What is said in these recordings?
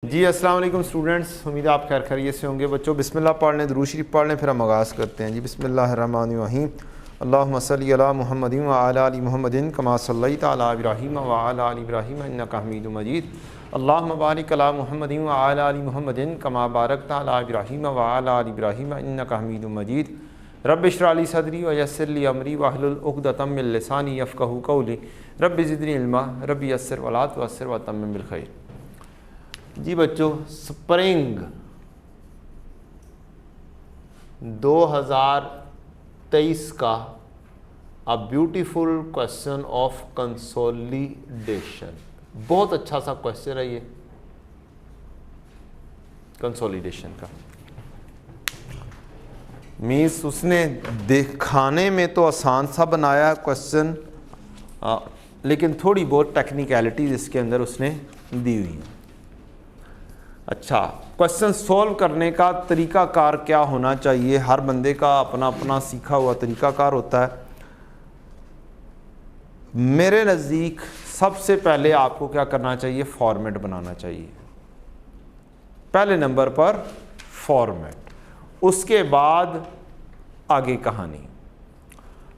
जी अस्सलाम वालेकुम स्टूडेंट्स, उम्मीद है आप खैर खैरियत से होंगे। बच्चों बिस्मिल्लाह पढ़ लें, दुरूद शरीफ पढ़ लें, फिर हम आगाज़ करते हैं। जी बिस्मिल्लाहिर्रहमानिर्रहीम। अल्लाहुम्मा सल्ली अला मुहम्मदिन व अला आलि मुहम्मदिन कमा सल्लैता अला इब्राहीम व अला आलि इब्राहीम इन्नका हमीदुम मजीद। अल्लाहुम्मा बारिक अला मुहम्मदिन व अला आलि मुहम्मदिन कमा बारकता अला इब्राहीम व अला आलि इब्राहीम इन्नका हमीदुम मजीद। रब्बि इश्रह ली सदरी व यस्सिर ली अमरी वहलुल उक़दतम मिन लिसानी यफ़क़हू क़ौली। रब्बि ज़िदनी इल्मा रब्बि यस्सिर वला तुअस्सिर व तम्मिम बिल खैर। जी बच्चों, स्प्रिंग 2023 का a beautiful question of consolidation, बहुत अच्छा सा क्वेश्चन है ये कंसोलिडेशन का। मीन्स उसने दिखाने में तो आसान सा बनाया क्वेश्चन, लेकिन थोड़ी बहुत टेक्निकलिटीज इसके अंदर उसने दी हुई है। अच्छा, क्वेश्चन सॉल्व करने का तरीकाकार क्या होना चाहिए? हर बंदे का अपना अपना सीखा हुआ तरीकाकार होता है। मेरे नज़दीक सबसे पहले आपको क्या करना चाहिए? फॉर्मेट बनाना चाहिए। पहले नंबर पर फॉर्मेट, उसके बाद आगे कहानी।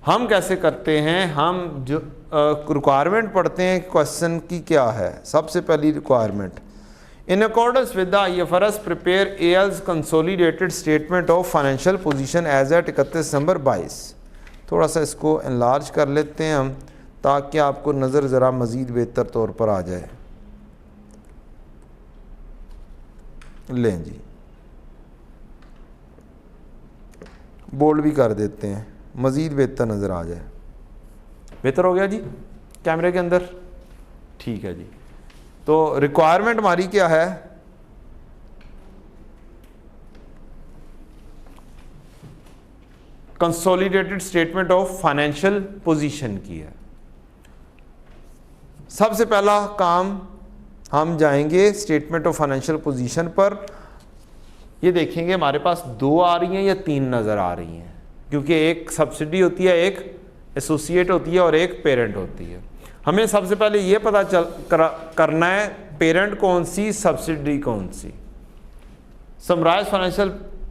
हम कैसे करते हैं? हम जो रिक्वायरमेंट पढ़ते हैं क्वेश्चन की क्या है। सबसे पहली requirement, in accordance with the IFRS prepare AL's consolidated statement of financial position as at 31 December 22। थोड़ा सा इसको एनलार्ज कर लेते हैं हम, ताकि आपको नज़र ज़रा मज़ीद बेहतर तौर पर आ जाए। लें जी, बोल्ड भी कर देते हैं, मज़ीद बेहतर नज़र आ जाए। बेहतर हो गया जी कैमरे के अंदर? ठीक है जी। तो रिक्वायरमेंट हमारी क्या है? Consolidated statement of financial position की है। सबसे पहला काम, हम जाएंगे स्टेटमेंट ऑफ फाइनेंशियल पोजीशन पर। ये देखेंगे हमारे पास 2 आ रही हैं या 3 नज़र आ रही हैं, क्योंकि एक सब्सिडी होती है, एक एसोसिएट होती है और एक पेरेंट होती है। हमें सबसे पहले ये पता करना है पेरेंट कौन सी, सब्सिडी कौन सी। Summarise financial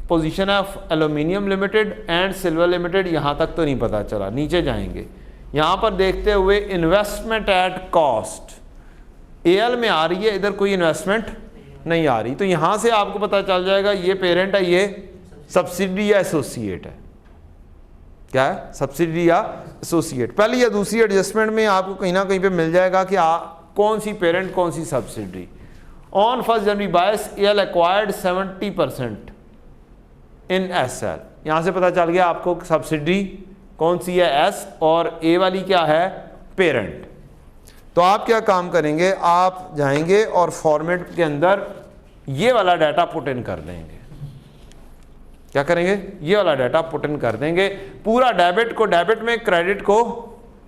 position of Aluminium Limited and Silver Limited, यहाँ तक तो नहीं पता चला। नीचे जाएंगे, यहाँ पर देखते हुए इन्वेस्टमेंट एट कॉस्ट AL में आ रही है, इधर कोई इन्वेस्टमेंट नहीं आ रही। तो यहाँ से आपको पता चल जाएगा ये पेरेंट है, ये सब्सिडी या एसोसिएट है। क्या है? सब्सिडी या एसोसिएट। पहली या दूसरी एडजस्टमेंट में आपको कहीं ना कहीं पे मिल जाएगा कि कौन सी पेरेंट कौन सी subsidy. On 1 January 22 AL acquired 70% in SL। यहाँ से पता चल गया आपको सब्सिडी कौन सी है, S, और A वाली क्या है, पेरेंट। तो आप क्या काम करेंगे? आप जाएंगे और फॉर्मेट के अंदर ये वाला डाटा पुट इन कर देंगे। क्या करेंगे? ये वाला डाटा पुट इन कर देंगे। पूरा डेबिट को डेबिट में, क्रेडिट को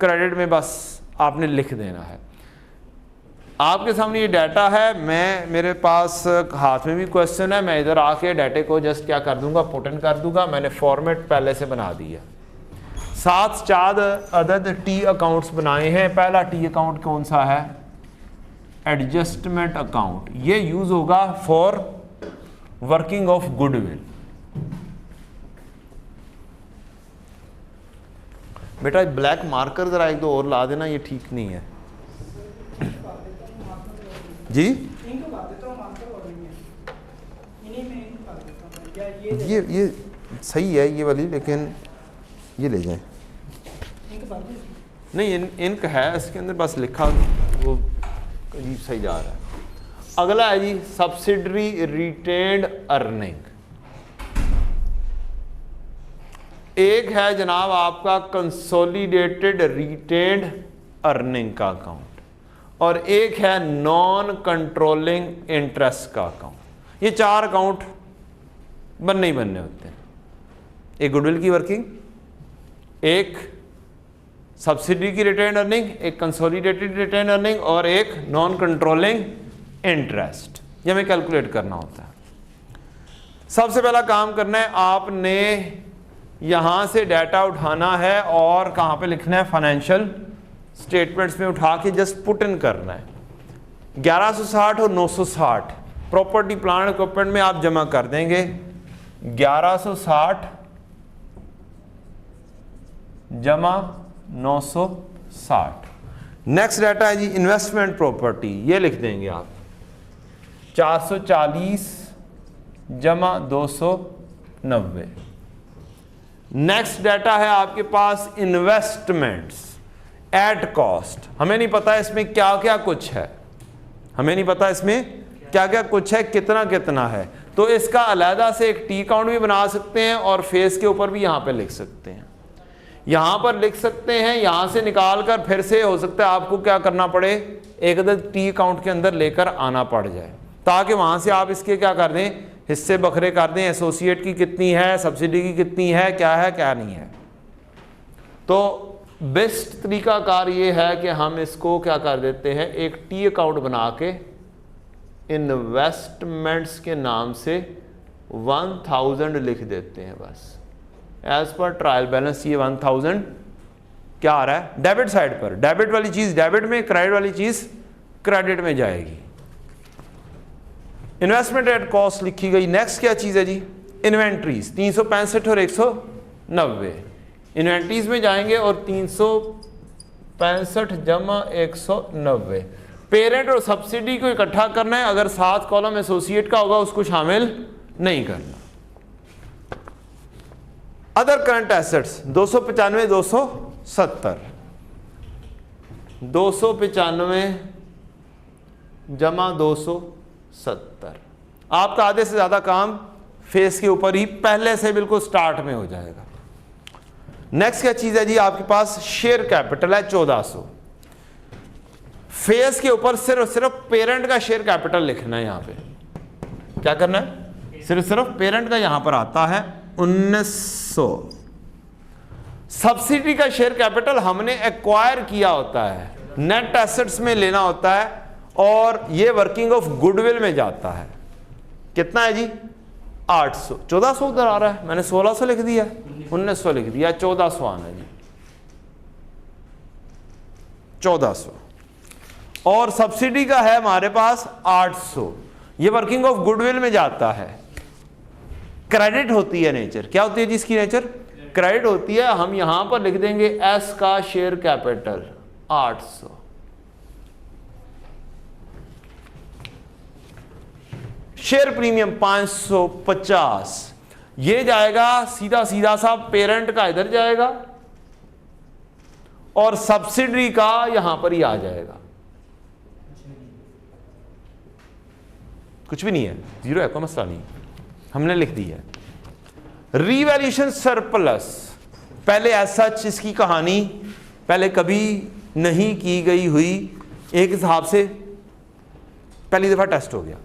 क्रेडिट में, बस आपने लिख देना है। आपके सामने ये डाटा है, मेरे पास हाथ में भी क्वेश्चन है, मैं इधर आके डाटे को जस्ट क्या कर दूंगा, पुट इन कर दूंगा। मैंने फॉर्मेट पहले से बना दिया। 7 4 अदद T अकाउंट्स बनाए हैं। पहला T अकाउंट कौन सा है? Adjustment account. ये यूज होगा फॉर वर्किंग ऑफ गुडविल। बेटा ब्लैक मार्कर जरा 1 2 और ला देना, ये ठीक नहीं है जी। ये सही है ये वाली, लेकिन ये ले जाएं। नहीं, इनक है इसके अंदर, बस लिखा वो अजीब सही जा रहा है। अगला है जी सब्सिडरी रिटेन्ड अर्निंग। एक है जनाब आपका कंसोलिडेटेड रिटेन्ड अर्निंग का अकाउंट, और एक है नॉन कंट्रोलिंग इंटरेस्ट का अकाउंट। ये 4 अकाउंट बनने ही बनने होते हैं। एक गुडविल की वर्किंग, एक सब्सिडी की रिटेन्ड अर्निंग, एक कंसोलिडेटेड रिटेन्ड अर्निंग, और एक नॉन कंट्रोलिंग इंटरेस्ट। ये हमें कैलकुलेट करना होता है। सबसे पहला काम करना है, आपने यहां से डाटा उठाना है और कहां पे लिखना है? फाइनेंशियल स्टेटमेंट्स में उठा के जस्ट पुट इन करना है। 1160 और 960 प्रॉपर्टी प्लांट इक्विपमेंट में आप जमा कर देंगे 1160 जमा 960। नेक्स्ट डाटा है जी इन्वेस्टमेंट प्रॉपर्टी, ये लिख देंगे आप 440 जमा 290। नेक्स्ट डाटा है आपके पास इन्वेस्टमेंट्स एट कॉस्ट। हमें नहीं पता इसमें क्या क्या कुछ है, हमें नहीं पता इसमें क्या क्या कुछ है, कितना कितना है, तो इसका अलहदा से एक टी अकाउंट भी बना सकते हैं और फेस के ऊपर भी यहां पे लिख सकते हैं, यहां पर लिख सकते हैं, यहां से निकाल कर फिर से हो सकता है आपको क्या करना पड़े, एक अदद टी अकाउंट के अंदर लेकर आना पड़ जाए, ताकि वहां से आप इसके क्या कर दें, हिस्से बखरे कर दें, एसोसिएट की कितनी है, सब्सिडी की कितनी है क्या नहीं है। तो बेस्ट तरीकाकार ये है कि हम इसको क्या कर देते हैं, एक टी अकाउंट बना के इन्वेस्टमेंट्स के नाम से 1000 लिख देते हैं बस। एज पर ट्रायल बैलेंस ये 1000 क्या आ रहा है डेबिट साइड पर, डेबिट वाली चीज डेबिट में, क्रेडिट वाली चीज क्रेडिट में जाएगी। इन्वेस्टमेंट एट कॉस्ट लिखी गई। नेक्स्ट क्या चीज है जी, इन्वेंट्रीज 365 और 190 इन्वेंट्रीज में जाएंगे और 365 जमा 190। पेरेंट और सब्सिडी को इकट्ठा करना है, अगर 7 कॉलम एसोसिएट का होगा उसको शामिल नहीं करना। अदर करंट एसेट्स 295 270 295 जमा 270। आपका आधे से ज्यादा काम फेस के ऊपर ही पहले से बिल्कुल स्टार्ट में हो जाएगा। नेक्स्ट क्या चीज है जी, आपके पास शेयर कैपिटल है 1400। फेस के ऊपर सिर्फ पेरेंट का शेयर कैपिटल लिखना है, यहां पे क्या करना है, सिर्फ पेरेंट का यहां पर आता है 1900। सब्सिडी का शेयर कैपिटल हमने एक्वायर किया होता है, नेट एसेट्स में लेना होता है और ये वर्किंग ऑफ गुडविल में जाता है। कितना है जी 800। 1400 उधर आ रहा है, मैंने 1600 लिख दिया, 1900 लिख दिया, 1400 आना है जी 1400। और सब्सिडी का है हमारे पास 800, ये वर्किंग ऑफ गुडविल में जाता है। क्रेडिट होती है नेचर, क्या होती है जी इसकी नेचर, क्रेडिट होती है। हम यहां पर लिख देंगे एस का शेयर कैपिटल 800। शेयर प्रीमियम 550, ये जाएगा सीधा सीधा सा पेरेंट का इधर जाएगा और सब्सिडी का यहां पर ही आ जाएगा। कुछ भी नहीं है, जीरो है, कोई मसला नहीं, हमने लिख दी है। रीवैल्यूएशन सरप्लस, पहले ऐसा इसकी कहानी पहले कभी नहीं की गई हुई, एक हिसाब से पहली दफा टेस्ट हो गया।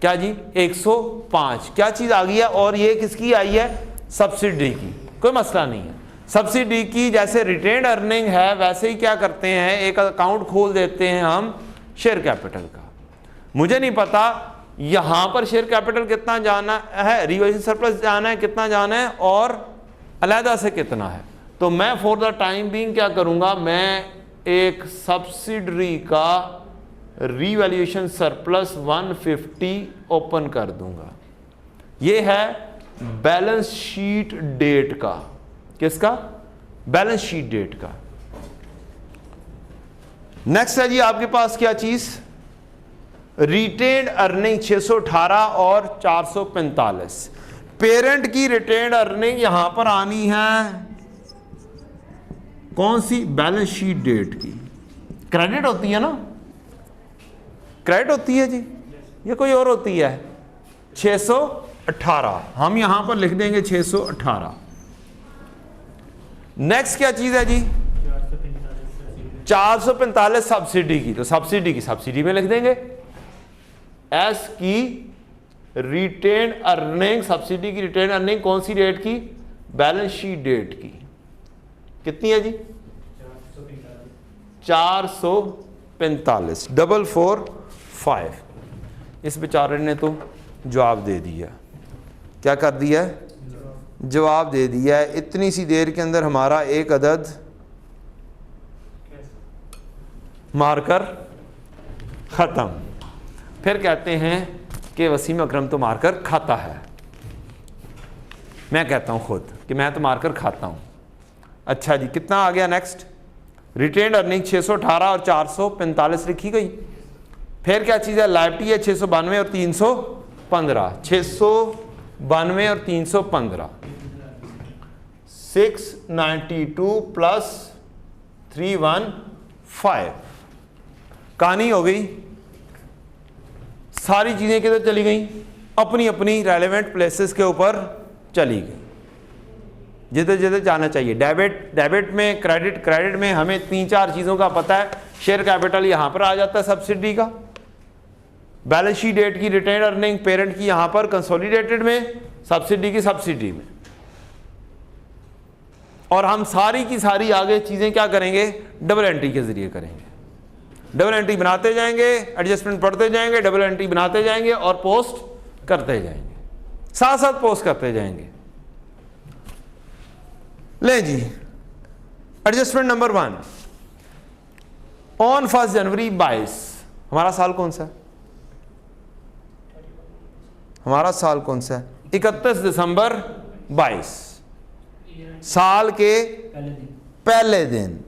क्या जी 105 क्या चीज आ गई है, और ये किसकी आई है, सब्सिडी की, कोई मसला नहीं है। सब्सिडी की जैसे रिटेन्ड अर्निंग है वैसे ही क्या करते हैं, एक अकाउंट खोल देते हैं हम शेयर कैपिटल का। मुझे नहीं पता यहां पर शेयर कैपिटल कितना जाना है, रिवैल्यूएशन सरप्लस जाना है कितना जाना है, और अलहदा से कितना है। तो मैं फॉर द टाइम बीइंग क्या करूंगा, मैं एक सब्सिडरी का रीवैल्यूएशन सरप्लस 150 ओपन कर दूंगा। ये है बैलेंस शीट डेट का, किसका, बैलेंस शीट डेट का। नेक्स्ट है जी आपके पास क्या चीज, रिटेन्ड अर्निंग 618 और 445। पेरेंट की रिटेन्ड अर्निंग यहां पर आनी है कौन सी, बैलेंस शीट डेट की। क्रेडिट होती है ना, क्रेडिट होती है जी, ये कोई और होती है 618, हम यहां पर लिख देंगे 618। नेक्स्ट क्या चीज है जी 445 सब्सिडी की, तो सब्सिडी की सब्सिडी में लिख देंगे। एस की रिटेन अर्निंग, सब्सिडी की रिटेन अर्निंग कौन सी डेट की, बैलेंस शीट डेट की। कितनी है जी 445, 445। इस बेचारे ने तो जवाब दे दिया, क्या कर दिया है, जवाब दे दिया है। इतनी सी देर के अंदर हमारा एक अदद मारकर खत्म। फिर कहते हैं कि वसीम अकरम तो मारकर खाता है। मैं कहता हूँ खुद कि मैं तो मारकर खाता हूँ। अच्छा जी, कितना आ गया नेक्स्ट? रिटेन्ड अर्निंग 618 और 445 लिखी गई। फिर क्या चीज़ है? लाइबिलिटी है 692 और 315। 692 और 315, 692 प्लस 315। कहानी हो गई। सारी चीज़ें किधर चली गई? अपनी अपनी रेलेवेंट प्लेसेस के ऊपर चली गई, जिधर जिधर जाना चाहिए। डेबिट में, क्रेडिट में हमें 3-4 चीज़ों का पता है। शेयर कैपिटल यहाँ पर आ जाता है सब्सिडी का, बैलेंस शीट डेट की रिटेन अर्निंग पेरेंट की यहाँ पर कंसोलिडेटेड में, सब्सिडी की सब्सिडी में। और हम सारी की सारी आगे चीज़ें क्या करेंगे? डबल एंट्री के जरिए करेंगे। डबल एंट्री बनाते जाएंगे, एडजस्टमेंट पढ़ते जाएंगे, डबल एंट्री बनाते जाएंगे और पोस्ट करते जाएंगे, साथ साथ पोस्ट करते जाएंगे। ले जी, एडजस्टमेंट नंबर 1 ऑन 1 जनवरी 22। हमारा साल कौन सा है? हमारा साल कौन सा है? 31 दिसंबर 22, साल के पहले दिन।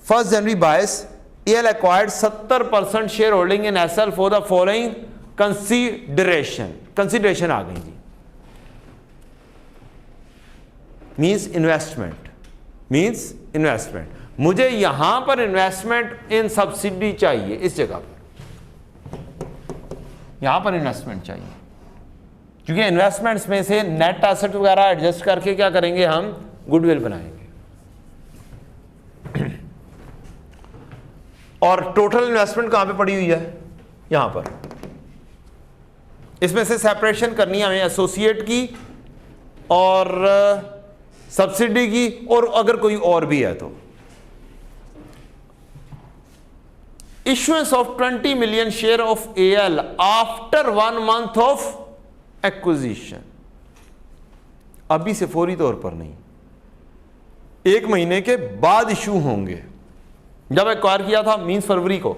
1 January 22 EL acquired 70% share holding in SL for the following consideration आ गई जी। Means investment. मुझे यहां पर इन्वेस्टमेंट इन सब्सिडी चाहिए, इस जगह पर यहां पर इन्वेस्टमेंट चाहिए, क्योंकि इन्वेस्टमेंट्स में से नेट एसेट वगैरह एडजस्ट करके क्या करेंगे? हम गुडविल बनाएंगे। और टोटल इन्वेस्टमेंट कहां पे पड़ी हुई है? यहां पर। इसमें से सेपरेशन करनी है हमें एसोसिएट की और सब्सिडी की, और अगर कोई और भी है तो। Issuance of 20 million share of AL after 1 month of acquisition. अभी से फौरी तौर पर नहीं, 1 महीने के बाद इशू होंगे। जब एक्वायर किया था मीन्स फरवरी को।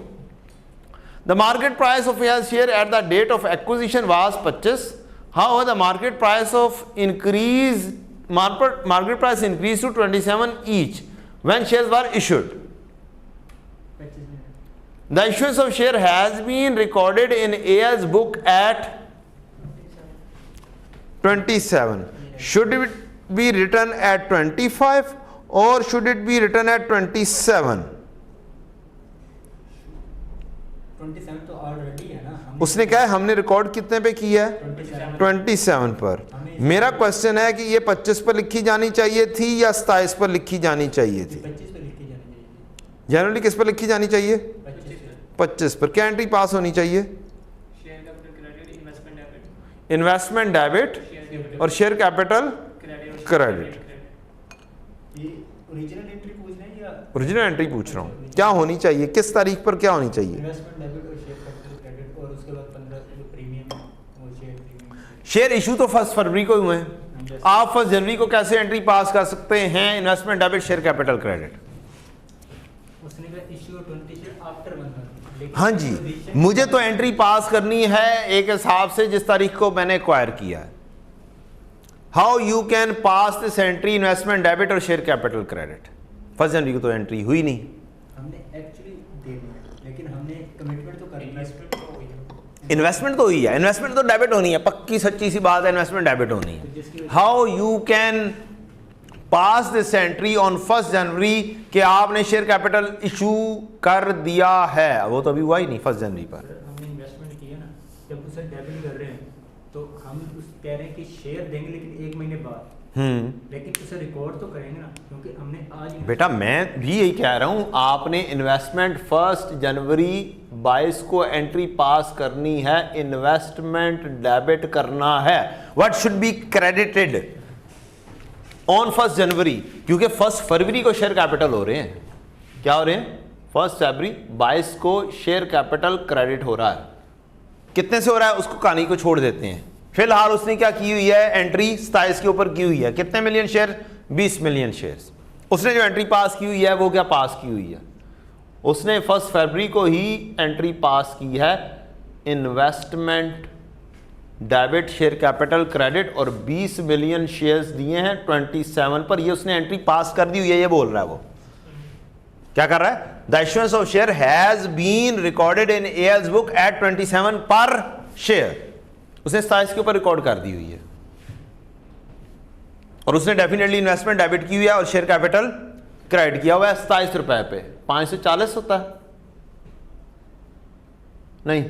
The market price of AL share at the date of acquisition was 25। How the market price of increase market price increased to 27 each when shares were issued. The issuance of share has been recorded in AL's book at 27. Should it be written at 25 or should it be written at 27? 27 तो already है ना। उसने कहा है हमने record कितने पे किया है? 27 पर। मेरा क्वेश्चन है कि ये 25 पर लिखी जानी चाहिए थी या 27 पर लिखी जानी चाहिए थी? 25 पे लिखी जानी चाहिए। जनरली किस पर लिखी जानी चाहिए? 25 पर। क्या एंट्री पास होनी चाहिए? इन्वेस्टमेंट डेबिट और share capital credit. Original entry पूछ रहे हैं या ओरिजिनल एंट्री पूछ रहा हूँ। क्या होनी चाहिए, किस तारीख पर क्या होनी चाहिए? इन्वेस्टमेंट डेबिट और शेयर कैपिटल क्रेडिट, और उसके बाद 15 प्रीमियम और शेयर प्रीमियम। शेयर इशू तो 1 फरवरी को हुए हैं। आप 1 जनवरी को कैसे एंट्री पास कर सकते हैं? Investment debit share capital credit. उसने कहा इशू 20 शेयर आफ्टर 1 मंथ। हाँ जी, मुझे तो एंट्री पास करनी है एक हिसाब से जिस तारीख को मैंने एक्वायर किया है। How you can pass this entry investment debit और शेयर कैपिटल क्रेडिट? 1 जनवरी को तो एंट्री हुई नहीं। हमने एक्चुअली दे दिया, लेकिन हमने कमिटमेंट तो कर ली। इन्वेस्टमेंट तो हुई है, इन्वेस्टमेंट तो डेबिट होनी है, पक्की सच्ची सी बात है, इन्वेस्टमेंट डेबिट होनी है। How you can pass this entry on 1 जनवरी कि आपने शेयर कैपिटल इशू कर दिया है? वो तो अभी हुआ ही नहीं 1 जनवरी पर। हमने इन्वेस्टमेंट किया ना, जब उसे डेबिट कर रहे हैं तो हम उस कह रहे हैं कि शेयर देंगे लेकिन 1 महीने बाद, लेकिन उसे रिकॉर्ड तो करेंगे ना, क्योंकि हमने आज। बेटा मैं भी यही कह रहा हूं, आपने इन्वेस्टमेंट 1 जनवरी 22 को एंट्री पास करनी है, इन्वेस्टमेंट डेबिट करना है। What should be credited on 1 जनवरी, क्योंकि 1 फरवरी को शेयर कैपिटल हो रहे हैं। क्या हो रहे हैं? 1 जनवरी 22 को शेयर कैपिटल क्रेडिट हो रहा है। कितने से हो रहा है उसको कहानी को छोड़ देते हैं। फिलहाल उसने क्या की हुई है? एंट्री 27 के ऊपर की हुई है। कितने मिलियन शेयर? 20 million shares. उसने जो एंट्री पास की हुई है वो क्या पास की हुई है? उसने 1 फरवरी को ही एंट्री पास की है investment debit share capital credit और 20 मिलियन शेयर्स दिए हैं 27 पर, ये उसने एंट्री पास कर दी हुई है, ये बोल रहा है वो क्या कर रहा है, the issuance of share has been recorded in AL's book at 27 per share, उसने 27 के ऊपर रिकॉर्ड कर दी हुई है और उसने डेफिनेटली इन्वेस्टमेंट डेबिट की हुई है और शेयर कैपिटल क्रेडिट किया हुआ है 27 रुपए पे। 540 होता है नहीं,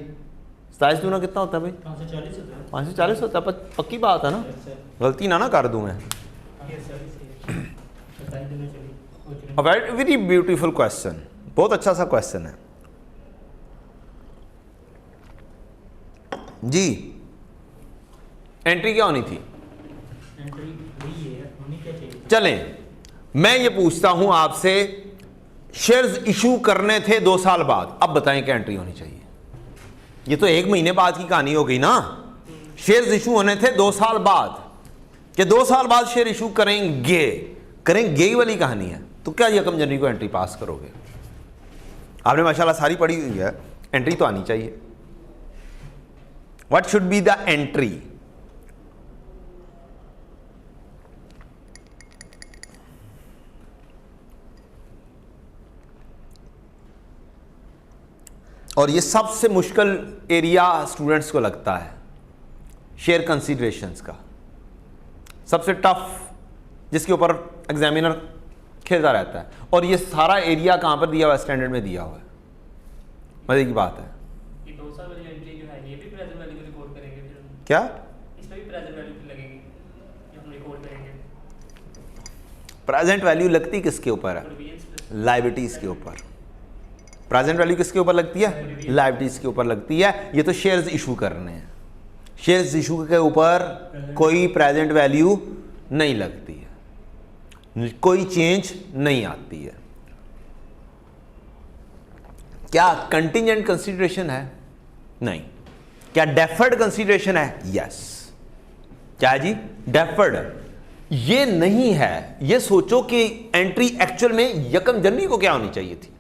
27 दूना कितना होता है भाई, 540 होता है। 540 होता है, पक्की बात है ना, गलती ना कर दूं मैं। वेरी ब्यूटीफुल क्वेश्चन, बहुत अच्छा सा क्वेश्चन है जी। एंट्री क्या होनी थी, एंट्री वही है, होनी क्या चाहिए। चलें मैं ये पूछता हूं आपसे, शेयर्स इशू करने थे 2 साल बाद, अब बताएं क्या एंट्री होनी चाहिए। ये तो 1 महीने बाद की कहानी हो गई ना, शेयर्स इशू होने थे 2 साल बाद, कि 2 साल बाद शेयर इशू करेंगे ही वाली कहानी है, तो क्या यकम जनवरी को एंट्री पास करोगे। आपने माशाल्लाह सारी पढ़ी हुई है, एंट्री तो आनी चाहिए। What should be the entry, और ये सबसे मुश्किल एरिया स्टूडेंट्स को लगता है, शेयर कंसीडरेशंस का सबसे टफ, जिसके ऊपर एग्जामिनर खेलता रहता है। और ये सारा एरिया कहाँ पर दिया हुआ है, स्टैंडर्ड में दिया हुआ है, मजे की बात है। ये 2 साल वाली एंट्री जो है ये भी प्रेजेंट वैल्यू को रिकॉर्ड करेंगे फिर हम? क्या इसमें भी प्रेजेंट वैल्यू लगेगी जो हम रिकॉर्ड करेंगे? प्रेजेंट वैल्यू लगती किसके ऊपर है, लायबिलिटीज के ऊपर। प्रेजेंट वैल्यू किसके ऊपर लगती है, लायबिलिटीज के ऊपर लगती है। ये तो शेयर्स इशू करने हैं, शेयर्स इशू के ऊपर कोई प्रेजेंट वैल्यू नहीं लगती है, कोई चेंज नहीं आती है। क्या कंटिंजेंट कंसीडरेशन है, नहीं। क्या डेफर्ड कंसीडरेशन है, यस। क्या है जी, डेफर्ड। ये नहीं है, ये सोचो कि एंट्री एक्चुअल में यकम जनवरी को क्या होनी चाहिए थी।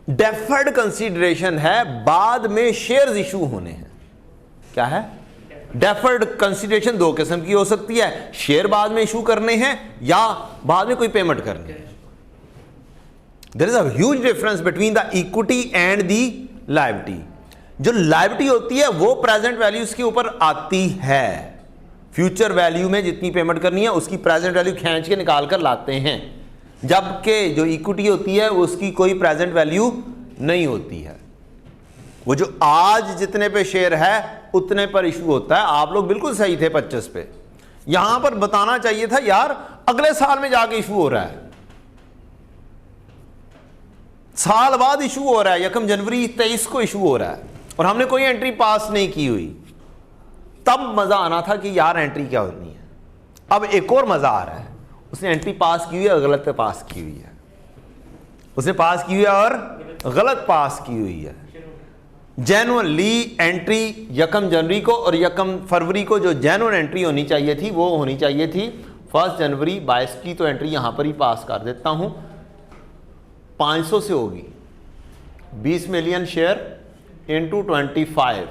डेफर्ड कंसीडरेशन है, बाद में शेयर्स इशू होने हैं। क्या है, डेफर्ड कंसीडरेशन 2 किस्म की हो सकती है, शेयर बाद में इशू करने हैं या बाद में कोई पेमेंट करनी है। There is a huge difference between the equity and the liability. जो लायबिलिटी होती है वो प्रेजेंट वैल्यूज के ऊपर आती है, फ्यूचर वैल्यू में जितनी पेमेंट करनी है उसकी प्रेजेंट वैल्यू खींच के निकाल कर लाते हैं, जबकि जो इक्विटी होती है उसकी कोई प्रेजेंट वैल्यू नहीं होती है। वो जो आज जितने पे शेयर है उतने पर इशू होता है। आप लोग बिल्कुल सही थे 25 पे, यहां पर बताना चाहिए था यार अगले साल में जाके इशू हो रहा है, साल बाद इशू हो रहा है, यकम जनवरी 23 को इशू हो रहा है और हमने कोई एंट्री पास नहीं की हुई। तब मजा आना था कि यार एंट्री क्या होनी है। अब एक और मजा आ रहा है, उसने एंट्री पास की हुई है और गलत पास की हुई है, उसने पास की हुई है और गलत पास की हुई है। जेन्युइनली एंट्री यकम जनवरी को और यकम फरवरी को जो जेन्युइन एंट्री होनी चाहिए थी वो होनी चाहिए थी 1 जनवरी 22 की। तो एंट्री यहां पर ही पास कर देता हूं, 500 से होगी, 20 मिलियन शेयर इंटू 25।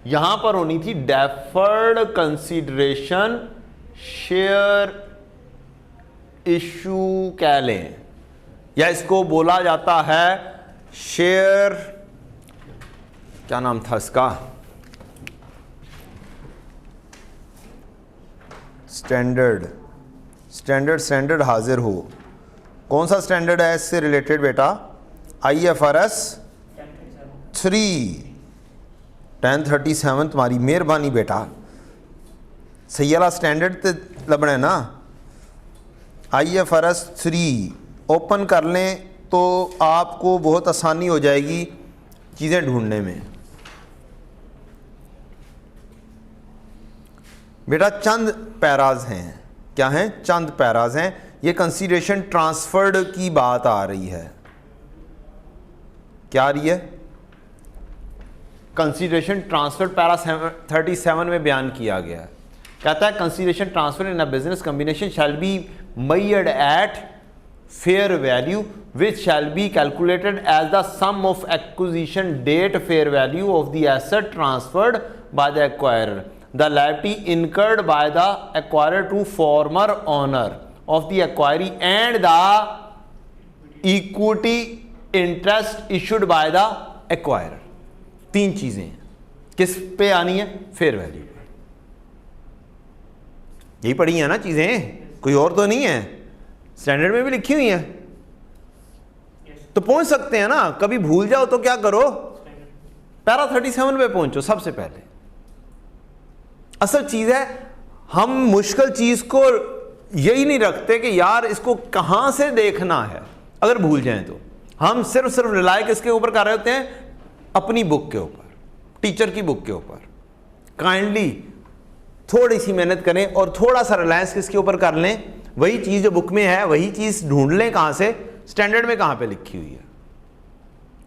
यहां पर होनी थी डेफर्ड कंसीडरेशन, शेयर इशू कह लें, या इसको बोला जाता है शेयर, क्या नाम था इसका, स्टैंडर्ड हाजिर हो। कौन सा स्टैंडर्ड है इससे रिलेटेड बेटा, IFRS 3 1037। तुम्हारी मेहरबानी बेटा, सही वाला स्टैंडर्ड तो लबना है ना। IFRS 3 ओपन कर लें तो आपको बहुत आसानी हो जाएगी चीज़ें ढूंढने में। बेटा चंद पैराज हैं, क्या हैं, चंद पैराज हैं। ये कंसीडरेशन ट्रांसफर्ड की बात आ रही है। क्या आ रही है, कंसीडरेशन ट्रांसफर्ड, पैरा 37 में बयान किया गया है। कहता है consideration transfer in a business combination shall be measured eight fair value which shall be calculated as the sum of acquisition date fair value of the asset transferred by the acquirer, the liability incurred by the acquirer to former owner of the acquiry and the equity interest issued by the acquirer। तीन चीजें हैं, किस पे आनी है? Fair value पे। यही पढ़ी है ना चीजें, कोई और तो नहीं है, स्टैंडर्ड में भी लिखी हुई है, तो पहुंच सकते हैं ना। कभी भूल जाओ तो क्या करो, पैरा 37 पे पहुंचो सबसे पहले। असल चीज है, हम मुश्किल चीज को यही नहीं रखते कि यार इसको कहां से देखना है। अगर भूल जाएं तो हम सिर्फ रिलाय किसके ऊपर कर रहे होते हैं? अपनी बुक के ऊपर, टीचर की बुक के ऊपर। काइंडली थोड़ी सी मेहनत करें और थोड़ा सा रिलायंस किसके ऊपर कर लें, वही चीज जो बुक में है वही चीज ढूंढ लें कहां से, स्टैंडर्ड में कहां पे लिखी हुई है।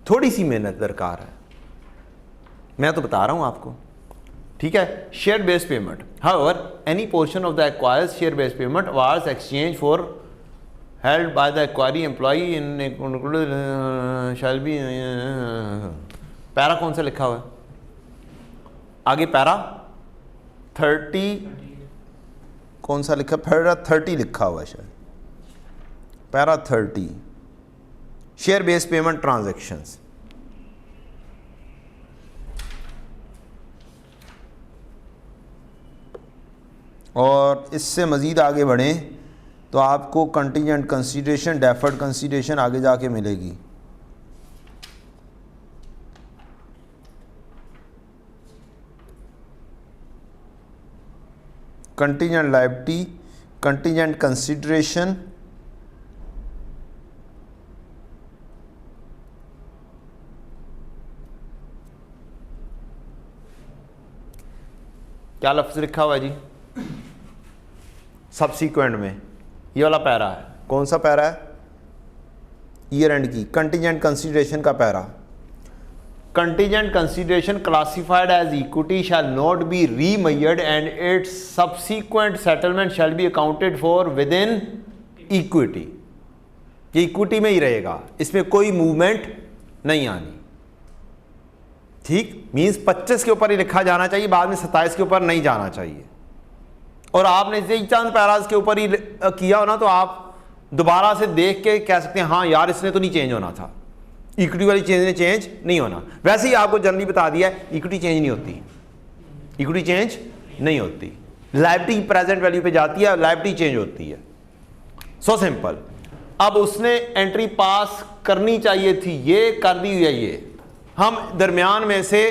थोड़ी सी मेहनत दरकार है, मैं तो बता रहा हूं आपको, ठीक है। Share based payment, however any portion of the acquires share based payment was exchange for held by the acquiree employee in shall be. Para कौन सा लिखा हुआ है आगे? पैरा 30 कौन सा लिखा? पैरा 30 लिखा हुआ है शायद, para 30 share based payment transactions. और इससे मज़ीद आगे बढ़ें तो आपको कंटीजेंट कंसीडरेशन, डेफर्ड कंसीडरेशन आगे जाके मिलेगी। कंटीजेंट लायबिलिटी, कंटीजेंट कंसीडरेशन, क्या लफ्ज़ लिखा हुआ है जी सबसीक्वेंट में? ये वाला पैरा है। कौन सा पैरा है? ईयर एंड की कंटीजेंट कंसीडरेशन का पैरा। Contingent consideration classified as equity shall not be remeasured and its subsequent settlement shall be accounted for within equity. ये इक्विटी में ही रहेगा, इसमें कोई मूवमेंट नहीं आनी। ठीक, मींस 25 के ऊपर ही लिखा जाना चाहिए, बाद में 27 के ऊपर नहीं जाना चाहिए। और आपने यही चंद पैराज के ऊपर ही किया हो ना, तो आप दोबारा से देख के कह सकते हैं हाँ यार इसने तो नहीं चेंज होना था, इक्विटी वाली चेंज ने चेंज नहीं होना। वैसे ही आपको जनरली बता दिया है इक्विटी चेंज नहीं होती, इक्विटी चेंज नहीं होती, लायबिलिटी प्रेजेंट वैल्यू पे जाती है, लायबिलिटी चेंज होती है। So simple. अब उसने एंट्री पास करनी चाहिए थी, ये कर दी हुई है। ये हम दरमियान में से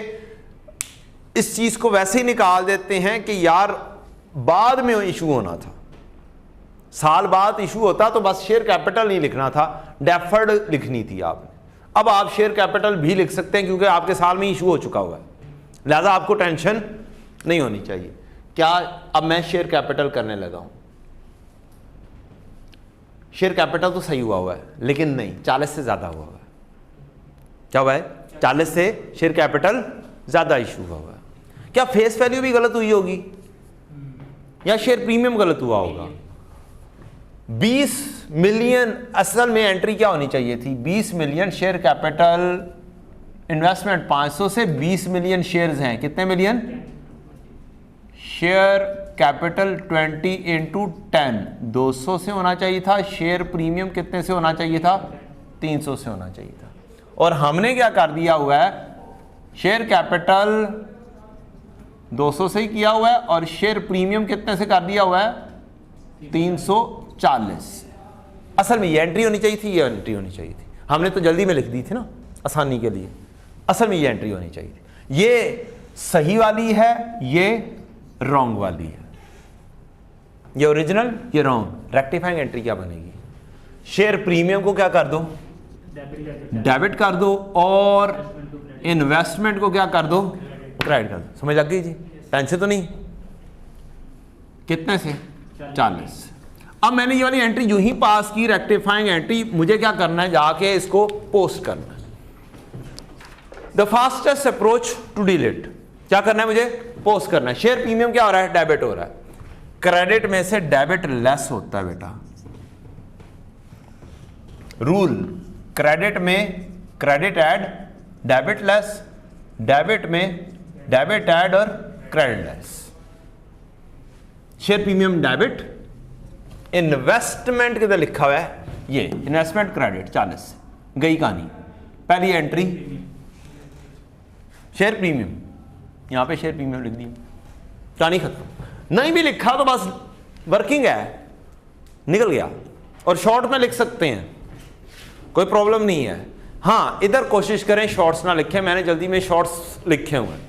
इस चीज को वैसे ही निकाल देते हैं कि यार बाद में इशू होना था, साल बाद इशू होता तो बस शेयर कैपिटल नहीं लिखना था, डेफर्ड लिखनी थी आपने। अब आप शेयर कैपिटल भी लिख सकते हैं क्योंकि आपके साल में इशू हो चुका हुआ है, लिहाजा आपको टेंशन नहीं होनी चाहिए। क्या अब मैं शेयर कैपिटल करने लगा हूं, शेयर कैपिटल तो सही हुआ है लेकिन नहीं, 40 से ज्यादा हुआ है। क्या हुआ है? 40 से शेयर कैपिटल ज्यादा इशू हुआ है। क्या फेस वैल्यू भी गलत हुई होगी या शेयर प्रीमियम गलत हुआ होगा? 20 मिलियन असल में एंट्री क्या होनी चाहिए थी? 20 मिलियन शेयर कैपिटल, इन्वेस्टमेंट 500 से 20 मिलियन शेयर्स हैं। कितने मिलियन? शेयर कैपिटल 20 इंटू 10 200 से होना चाहिए था। शेयर प्रीमियम कितने से होना चाहिए था? 300 से होना चाहिए था। और हमने क्या कर दिया हुआ है, शेयर कैपिटल 200 से ही किया हुआ है और शेयर प्रीमियम कितने से कर दिया हुआ है? 340। असल में ये एंट्री होनी चाहिए थी, ये एंट्री होनी चाहिए थी। हमने तो जल्दी में लिख दी थी ना आसानी के लिए, असल में ये एंट्री होनी चाहिए थी। ये सही वाली है, ये रॉन्ग वाली है, ये ओरिजिनल, ये रॉन्ग। रेक्टिफाइंग एंट्री क्या बनेगी? शेयर प्रीमियम को क्या कर दो? डेबिट कर दो, और इन्वेस्टमेंट को क्या कर दो? क्रेडिट कर दो। समझ लग गई जी? टेंशन तो नहीं? कितने से? 40। अब मैंने ये वाली एंट्री जो ही पास की, रेक्टिफाइंग एंट्री, मुझे क्या करना है? जाके इसको पोस्ट करना है। The fastest approach to delete, क्या करना है मुझे? पोस्ट करना है। शेयर प्रीमियम क्या हो रहा है? डेबिट हो रहा है। क्रेडिट में से डेबिट लेस होता है बेटा, रूल क्रेडिट में credit add, debit less, debit में डेबिट ऐड और credit less. Share premium debit, investment किधर लिखा हुआ है, ये इन्वेस्टमेंट क्रेडिट 40 गई कहानी। पहली एंट्री शेयर प्रीमियम, यहां पे शेयर प्रीमियम लिख दी, कहानी खत्म। नहीं भी लिखा तो बस वर्किंग है, निकल गया। और शॉर्ट में लिख सकते हैं, कोई प्रॉब्लम नहीं है। हाँ, इधर कोशिश करें शॉर्ट्स ना लिखें, मैंने जल्दी में शॉर्ट्स लिखे हुए हैं,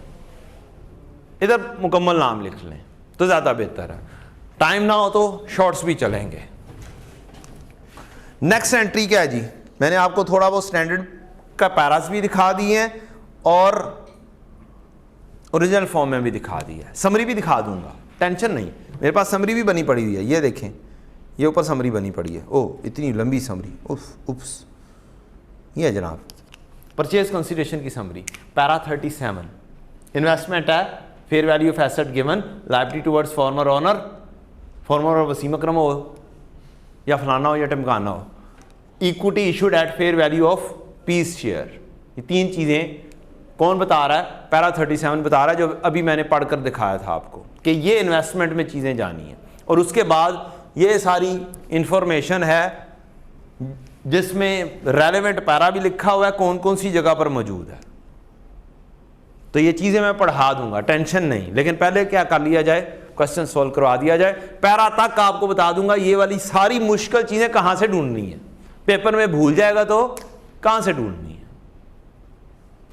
इधर मुकम्मल नाम लिख लें तो ज़्यादा बेहतर है। टाइम ना हो तो शॉर्ट्स भी चलेंगे। नेक्स्ट एंट्री क्या है जी, मैंने आपको थोड़ा वो स्टैंडर्ड का पैरास भी दिखा दिए हैं और ओरिजिनल फॉर्म में भी दिखा दिया है, समरी भी दिखा दूंगा, टेंशन नहीं। मेरे पास समरी भी बनी पड़ी हुई है, ये देखें, ये ऊपर समरी बनी पड़ी है। ओह इतनी लंबी समरी, उप्स, ये है जनाब परचेज कंसीडरेशन की समरी। पैरा 37 इन्वेस्टमेंट है, fair value of asset given, liability towards former owner, former और वसीम अकरम हो या फलाना हो या टमकाना हो, equity issued at fair value of peace share. ये तीन चीज़ें कौन बता रहा है, पैरा 37 बता रहा है, जो अभी मैंने पढ़कर दिखाया था आपको कि ये इन्वेस्टमेंट में चीज़ें जानी है। और उसके बाद ये सारी इंफॉर्मेशन है जिसमें रेलेवेंट पैरा भी लिखा हुआ है, कौन कौन सी जगह पर मौजूद है। तो ये चीज़ें मैं पढ़ा दूंगा, टेंशन नहीं। लेकिन पहले क्या कर लिया जाए, क्वेश्चन सॉल्व करवा दिया जाए। पैरा तक आपको बता दूंगा ये वाली सारी मुश्किल चीज़ें कहाँ से ढूंढनी है, पेपर में भूल जाएगा तो कहाँ से ढूंढनी है।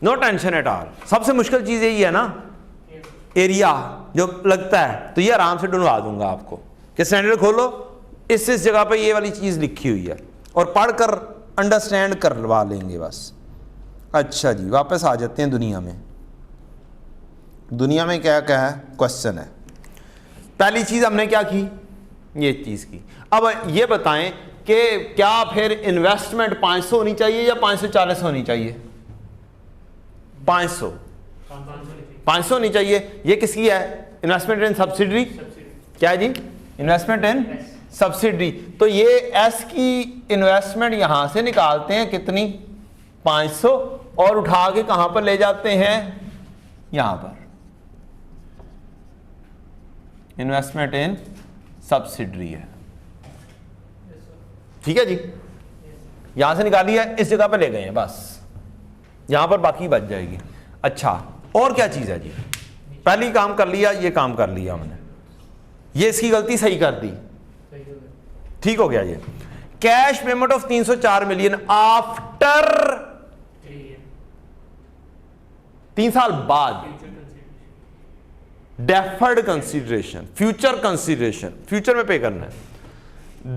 No tension at all. सबसे मुश्किल चीज़ यही है ना, एरिया जो लगता है, तो ये आराम से ढूंढवा दूंगा आपको कि स्टैंडर्ड खोलो, इस जगह पे ये वाली चीज़ लिखी हुई है और पढ़कर अंडरस्टैंड करवा लेंगे बस। अच्छा जी, वापस आ जाते हैं दुनिया में। दुनिया में क्या क्या है, क्वेश्चन है। पहली चीज़ हमने क्या की, ये चीज़ की। अब ये बताएं कि क्या फिर इन्वेस्टमेंट 500 होनी चाहिए या 540 होनी चाहिए? 500 होनी चाहिए। ये किसकी है, इन्वेस्टमेंट इन सब्सिडरी। क्या है जी, इन्वेस्टमेंट इन सब्सिडरी। तो ये एस की इन्वेस्टमेंट यहां से निकालते हैं कितनी, 500, और उठा के कहां पर ले जाते हैं, यहां पर इन्वेस्टमेंट इन सब्सिडरी है। ठीक है जी, यहां से निकाली है, इस जगह पर ले गए हैं, बस यहां पर बाकी बच जाएगी। अच्छा, और क्या चीज है जी, पहली काम कर लिया, ये काम कर लिया हमने, ये इसकी गलती सही कर दी, ठीक हो गया। ये cash payment of 304 million after 3 साल बाद, deferred consideration, future consideration, future में पे करना है।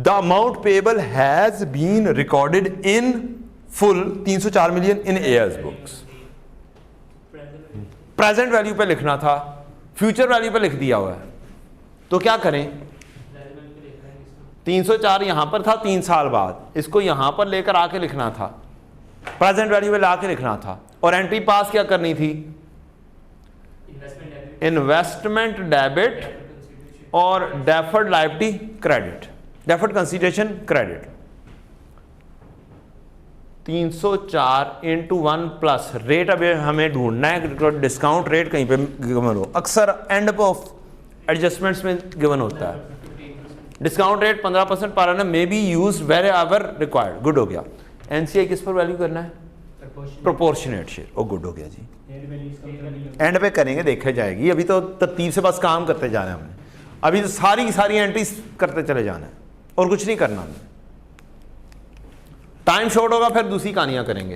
The amount payable has been recorded in full 304 million in AL's books. Present value पे लिखना था, फ्यूचर वैल्यू पे लिख दिया हुआ है, तो क्या करें, 304 यहां पर था 3 साल बाद, इसको यहां पर लेकर आके लिखना था, प्रेजेंट वैल्यू पे लाके लिखना था, और एंट्री पास क्या करनी थी, इन्वेस्टमेंट डेबिट और deferred liability credit, deferred consideration credit. 304 into 1 plus rate अब हमें ढूंढना है, डिस्काउंट रेट कहीं पे गिवन हो, अक्सर एंड ऑफ एडजस्टमेंट्स में गिवन होता है। डिस्काउंट रेट 15% पर एनम may be used wherever required, good हो गया। एनसीआई किस पर वैल्यू करना है, प्रोपोर्शनेट शेयर, ओ गुड हो गया जी। एंड पे करेंगे, देखा जाएगी, अभी तो तरतीब से बस काम करते जाना है हमने, अभी तो सारी की सारी एंट्रीज करते चले जाना है और कुछ नहीं करना हमने। टाइम शॉर्ट होगा फिर दूसरी कहानियां करेंगे।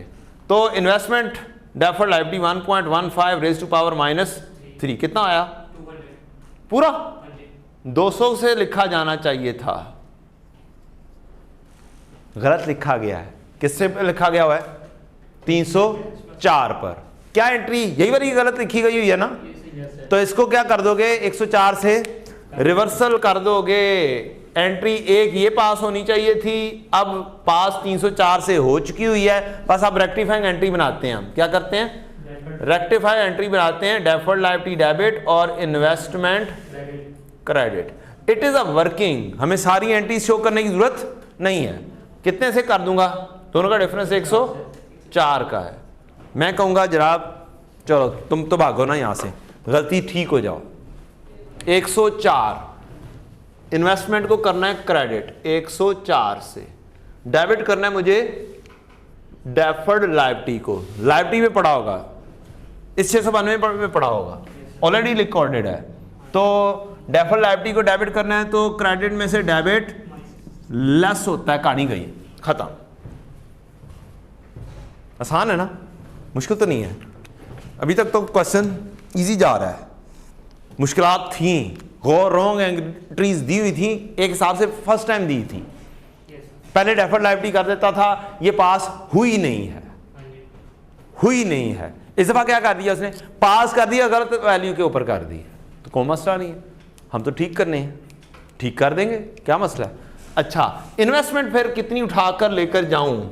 तो investment deferred liability 1.15 raise to power -3 कितना आया, पूरा 200 से लिखा जाना चाहिए था, गलत लिखा गया है। किससे लिखा गया हुआ है, 304 पर। क्या एंट्री, यही वाली गलत लिखी गई हुई है ना, तो इसको क्या कर दोगे, 104 से रिवर्सल कर दोगे। एंट्री एक ये पास होनी चाहिए थी, अब पास 304 से हो चुकी हुई है, बस अब रेक्टिफाइंग एंट्री बनाते हैं। हम क्या करते हैं, रेक्टिफाई एंट्री बनाते हैं, डेफर्ड लायबिलिटी डेबिट और investment credit. It is a working, हमें सारी एंट्री शो करने की जरूरत नहीं है। कितने से कर दूंगा, दोनों का डिफरेंस 104 का है। मैं कहूँगा जनाब चलो तुम तो भागो ना यहाँ से, गलती ठीक हो जाओ। 104 इन्वेस्टमेंट को करना है क्रेडिट, 104 से डेबिट करना है मुझे डेफर्ड लायबिलिटी को। लायबिलिटी में पड़ा होगा, इस 692 में पड़ा होगा, ऑलरेडी रिकॉर्डेड है। तो डेफर्ड लायबिलिटी को डेबिट करना है तो क्रेडिट में से डेबिट लेस होता है, कहानी गई, खत्म। आसान है ना, मुश्किल तो नहीं है। अभी तक तो क्वेश्चन इजी जा रहा है। मुश्किलात थी, गौर रॉन्ग एंट्रीज दी हुई थी, एक हिसाब से फर्स्ट टाइम दी थी। पहले डेफर्ड लायबिलिटी कर देता था, ये पास हुई नहीं है, हुई नहीं है। इस दफा क्या कर दिया उसने, पास कर दिया, गलत वैल्यू के ऊपर कर दी, तो कोई मसला नहीं है, हम तो ठीक करने हैं, ठीक कर देंगे, क्या मसला है। अच्छा, इन्वेस्टमेंट फिर कितनी उठाकर लेकर जाऊं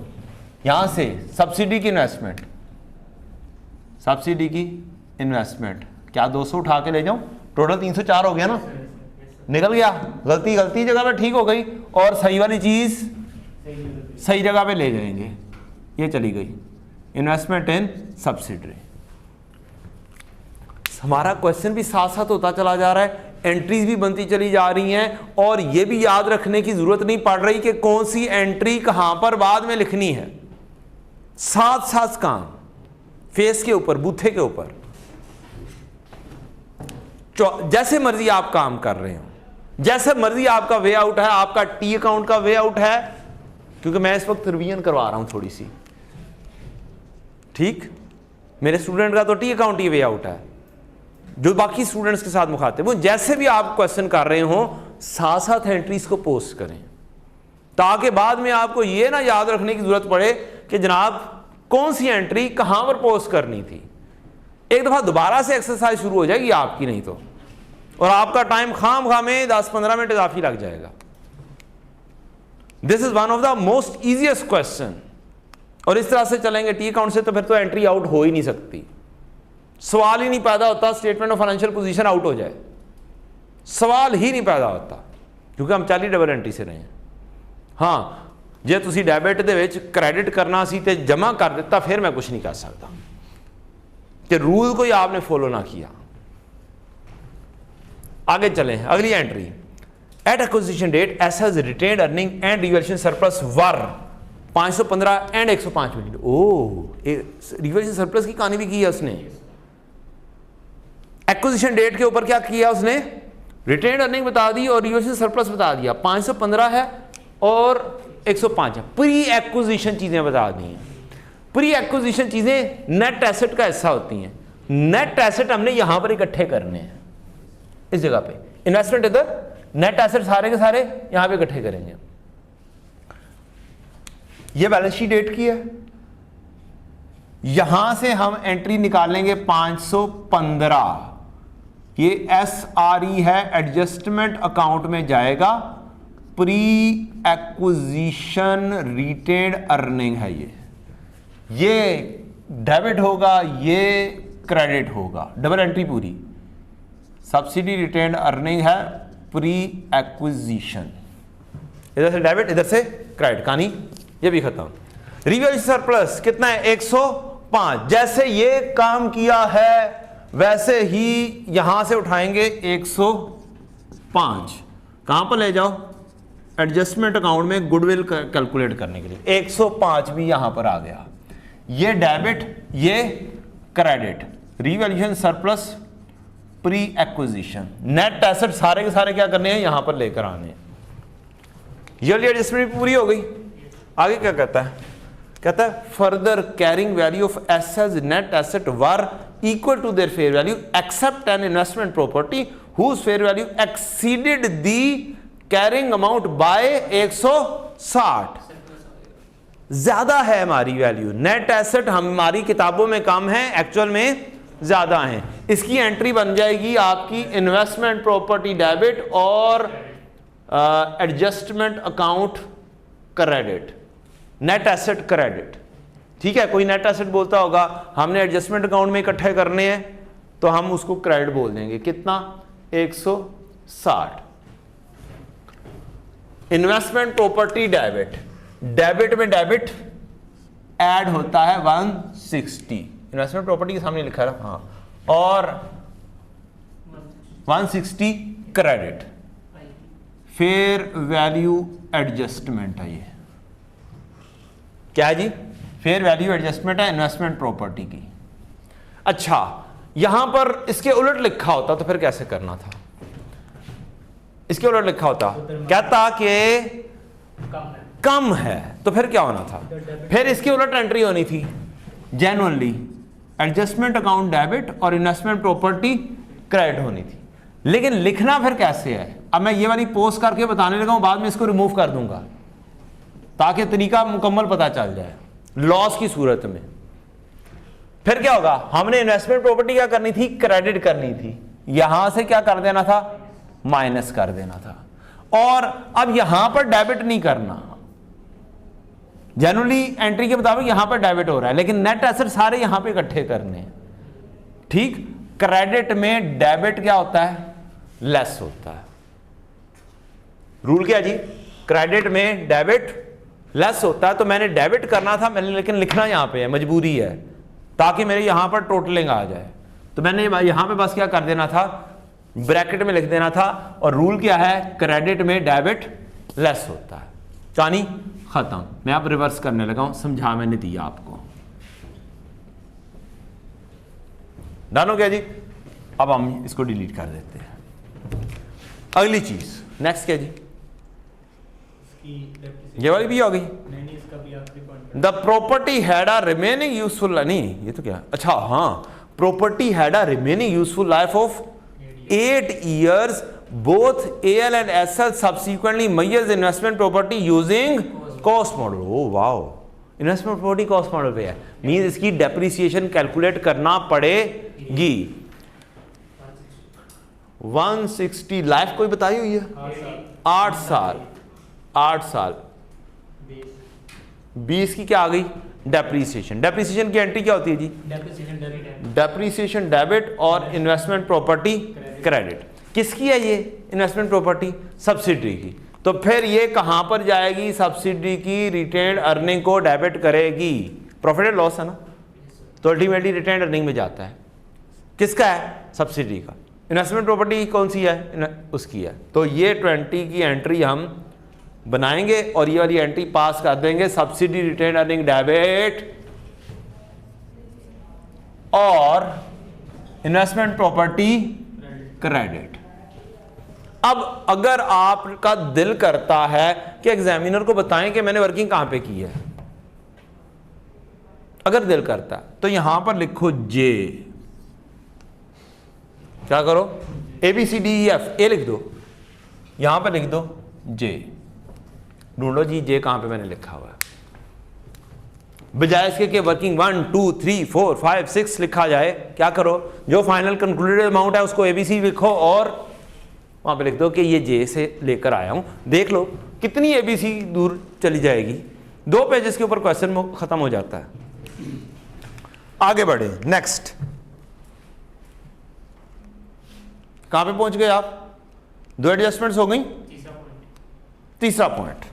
यहां से, सब्सिडी की इन्वेस्टमेंट, सब्सिडी की इन्वेस्टमेंट क्या 200 उठा के ले जाऊं, टोटल 304 हो गया ना, निकल गया। गलती गलती जगह पे ठीक हो गई और सही वाली चीज सही जगह पे ले जाएंगे, ये चली गई इन्वेस्टमेंट इन सब्सिडरी। हमारा क्वेश्चन भी साथ साथ होता चला जा रहा है, एंट्रीज भी बनती चली जा रही हैं, और ये भी याद रखने की जरूरत नहीं पड़ रही कि कौन सी एंट्री कहां पर बाद में लिखनी है। साथ साथ काम, फेस के ऊपर, बूथे के ऊपर, जैसे मर्जी आप काम कर रहे हो, जैसे मर्जी आपका वे आउट है, आपका टी अकाउंट का वे आउट है, क्योंकि मैं इस वक्त रिवीजन करवा रहा हूं थोड़ी सी, ठीक। मेरे स्टूडेंट का तो टी अकाउंट ही वे आउट है, जो बाकी स्टूडेंट्स के साथ मुखातिब वो, जैसे भी आप क्वेश्चन कर रहे हो साथ साथ एंट्रीज को पोस्ट करें, ताकि बाद में आपको ये ना याद रखने की जरूरत पड़े कि जनाब कौन सी एंट्री कहां पर पोस्ट करनी थी। एक दफा दोबारा से एक्सरसाइज शुरू हो जाएगी आपकी, नहीं तो, और आपका टाइम खाम में 10-15 मिनट इजाफी लग जाएगा। This is one of the most easiest question. और इस तरह से चलेंगे टी अकाउंट से तो फिर तो एंट्री आउट हो ही नहीं सकती, सवाल ही नहीं पैदा होता statement of financial position out हो जाए, सवाल ही नहीं पैदा होता, क्योंकि हम 40 डबल एंट्री से रहे हैं। हाँ, जे तुसी डेबिट दे विच क्रेडिट करना सी ते जमा कर दिता, फिर मैं कुछ नहीं कर सकता कि रूल कोई आपने फॉलो ना किया। आगे चलें, अगली entry, at acquisition date assets retained earning and revaluation surplus were 515 and 105 million. Oh, revaluation surplus की कहानी भी की है उसने। एक्विजिशन डेट के ऊपर क्या किया उसने, रिटेन्ड अर्निंग बता दी और रिवैल्यूएशन सरप्लस बता दिया। 515 है और 105 है, प्री एक्विजिशन चीजें बता दी हैं। प्री एक्विजिशन चीजें नेट एसेट का हिस्सा होती हैं। नेट एसेट हमने यहां पर इकट्ठे करने हैं, इस जगह पे इन्वेस्टमेंट इधर, नेट एसेट सारे के सारे यहां पे इकट्ठे करेंगे। ये बैलेंस शीट डेट की है, यहां से हम एंट्री निकालेंगे 515, ये SRE है, एडजस्टमेंट अकाउंट में जाएगा, प्री एक्विजिशन रिटेन्ड अर्निंग है, ये डेबिट होगा, ये क्रेडिट होगा, डबल एंट्री पूरी। सब्सिडी रिटेन्ड अर्निंग है, प्री एक्विजिशन, इधर से डेबिट इधर से क्रेडिट, कहानी ये भी खत्म। रिवैल्यूएशन सरप्लस कितना है, 105। जैसे ये काम किया है वैसे ही यहां से उठाएंगे 105, कहां पर ले जाओ, एडजस्टमेंट अकाउंट में गुडविल कैलकुलेट करने के लिए 105 भी यहां पर आ गया। ये डेबिट, ये credit, revaluation surplus, pre acquisition, net asset सारे के सारे क्या करने हैं, यहां पर लेकर आने हैं। ईयरली एडजस्टमेंट पूरी हो गई। आगे क्या कहता है, कहता है further carrying value of assets net asset were equal to their fair value except an investment property whose fair value exceeded the carrying amount by 160। ज्यादा है हमारी वैल्यू, नेट एसेट हमारी किताबों में कम है, एक्चुअल में ज्यादा है। इसकी एंट्री बन जाएगी आपकी इन्वेस्टमेंट प्रॉपर्टी डेबिट और adjustment account credit, net asset credit. ठीक है, कोई नेट एसेट बोलता होगा हमने एडजस्टमेंट अकाउंट में इकट्ठे करने हैं तो हम उसको क्रेडिट बोल देंगे, कितना, 160। इन्वेस्टमेंट प्रॉपर्टी डेबिट, डेबिट में डेबिट, ऐड होता है 160, इन्वेस्टमेंट प्रॉपर्टी के सामने लिखा है हाँ, और 160 क्रेडिट, फेयर वैल्यू एडजस्टमेंट है ये, क्या है जी, फेयर वैल्यू एडजस्टमेंट है इन्वेस्टमेंट प्रॉपर्टी की। अच्छा यहां पर इसके उलट लिखा होता तो फिर कैसे करना था, इसके उलट लिखा होता, कहता कि कम है तो फिर क्या होना था, फिर इसके उलट एंट्री होनी थी, जेन्युइनली एडजस्टमेंट अकाउंट डेबिट और इन्वेस्टमेंट प्रॉपर्टी क्रेडिट होनी थी। लेकिन लिखना फिर कैसे है, अब मैं ये वाली पोस्ट करके बताने लगा हूं, बाद में इसको रिमूव कर दूंगा ताकि तरीका मुकम्मल पता चल जाए लॉस की सूरत में। फिर क्या होगा, हमने इन्वेस्टमेंट प्रॉपर्टी क्या करनी थी, क्रेडिट करनी थी, यहां से क्या कर देना था, माइनस कर देना था, और अब यहां पर डेबिट नहीं करना, जनरली एंट्री के मुताबिक यहां पर डेबिट हो रहा है, लेकिन नेट एसेट सारे यहां पे इकट्ठे करने हैं, ठीक। क्रेडिट में डेबिट क्या होता है, लेस होता है, रूल क्या जी, क्रेडिट में डेबिट लेस होता है, तो मैंने डेबिट करना था मैंने, लेकिन लिखना यहां पे है, मजबूरी है, ताकि मेरे यहां पर टोटलिंग आ जाए, तो मैंने यहां पे बस क्या कर देना था, ब्रैकेट में लिख देना था, और रूल क्या है, क्रेडिट में डेबिट लेस होता है, कहानी खत्म। मैं अब रिवर्स करने लगा हूं, समझा मैंने दिया आपको, डन हो गया जी। अब हम इसको डिलीट कर देते हैं। अगली चीज नेक्स्ट क्या जी, ये वाली भी हो गई, the property had a remaining useful, नहीं ये तो क्या, अच्छा हाँ, property had a remaining useful life of 8 years, both AL and SL subsequently measures investment property using cost model। oh wow, investment property cost model पे है, means इसकी depreciation calculate करना पड़ेगी। 160 लाइफ कोई बताई हुई है, 8 साल, 8 साल, 20 की क्या आ गई, डेप्रिसिएशन, डेप्रिसिएशन की एंट्री क्या होती है जी, डेप्रिसिएशन डेबिट और इन्वेस्टमेंट प्रॉपर्टी क्रेडिट। किसकी है ये इन्वेस्टमेंट प्रॉपर्टी, सब्सिडरी की, तो फिर ये कहां पर जाएगी, सब्सिडरी की रिटेन्ड अर्निंग को डेबिट करेगी, प्रॉफिट एंड लॉस है ना, तो अल्टीमेटली रिटेन्ड अर्निंग में जाता है, किसका है, सब्सिडरी का। इन्वेस्टमेंट प्रॉपर्टी कौन सी है, उसकी है, तो ये 20 की एंट्री हम बनाएंगे और ये वाली एंट्री पास कर देंगे, सब्सिडी रिटेन अर्निंग डेबिट और इन्वेस्टमेंट प्रॉपर्टी क्रेडिट। अब अगर आपका दिल करता है कि एग्जामिनर को बताएं कि मैंने वर्किंग कहां पे की है, अगर दिल करता है तो यहां पर लिखो जे, क्या करो, ABCDEF, ए लिख दो, यहां पर लिख दो जे, ढूंढो जी जे कहां पे मैंने लिखा हुआ है, बजाय इसके कि वर्किंग 1 2 3 4 5 6 लिखा जाए, क्या करो, जो फाइनल कंक्लूडेड अमाउंट है उसको ABC लिखो और वहां पे लिख दो कि ये जे से लेकर आया हूं, देख लो कितनी ABC दूर चली जाएगी, 2 पेजेस के ऊपर क्वेश्चन खत्म हो जाता है। आगे बढ़े, नेक्स्ट कहां पे पहुंच गए आप, 2 एडजस्टमेंट्स हो गई, तीसरा पॉइंट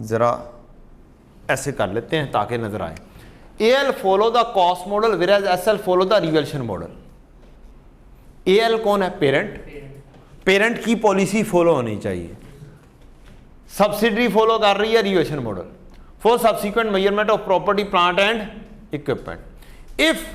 जरा ऐसे कर लेते हैं ताकि नजर आए, AL follow the cost model whereas SL follow the revaluation model. AL कौन है, पेरेंट, पेरेंट की पॉलिसी फॉलो होनी चाहिए, सब्सिडरी फॉलो कर रही है revaluation model for subsequent measurement of property plant and equipment. If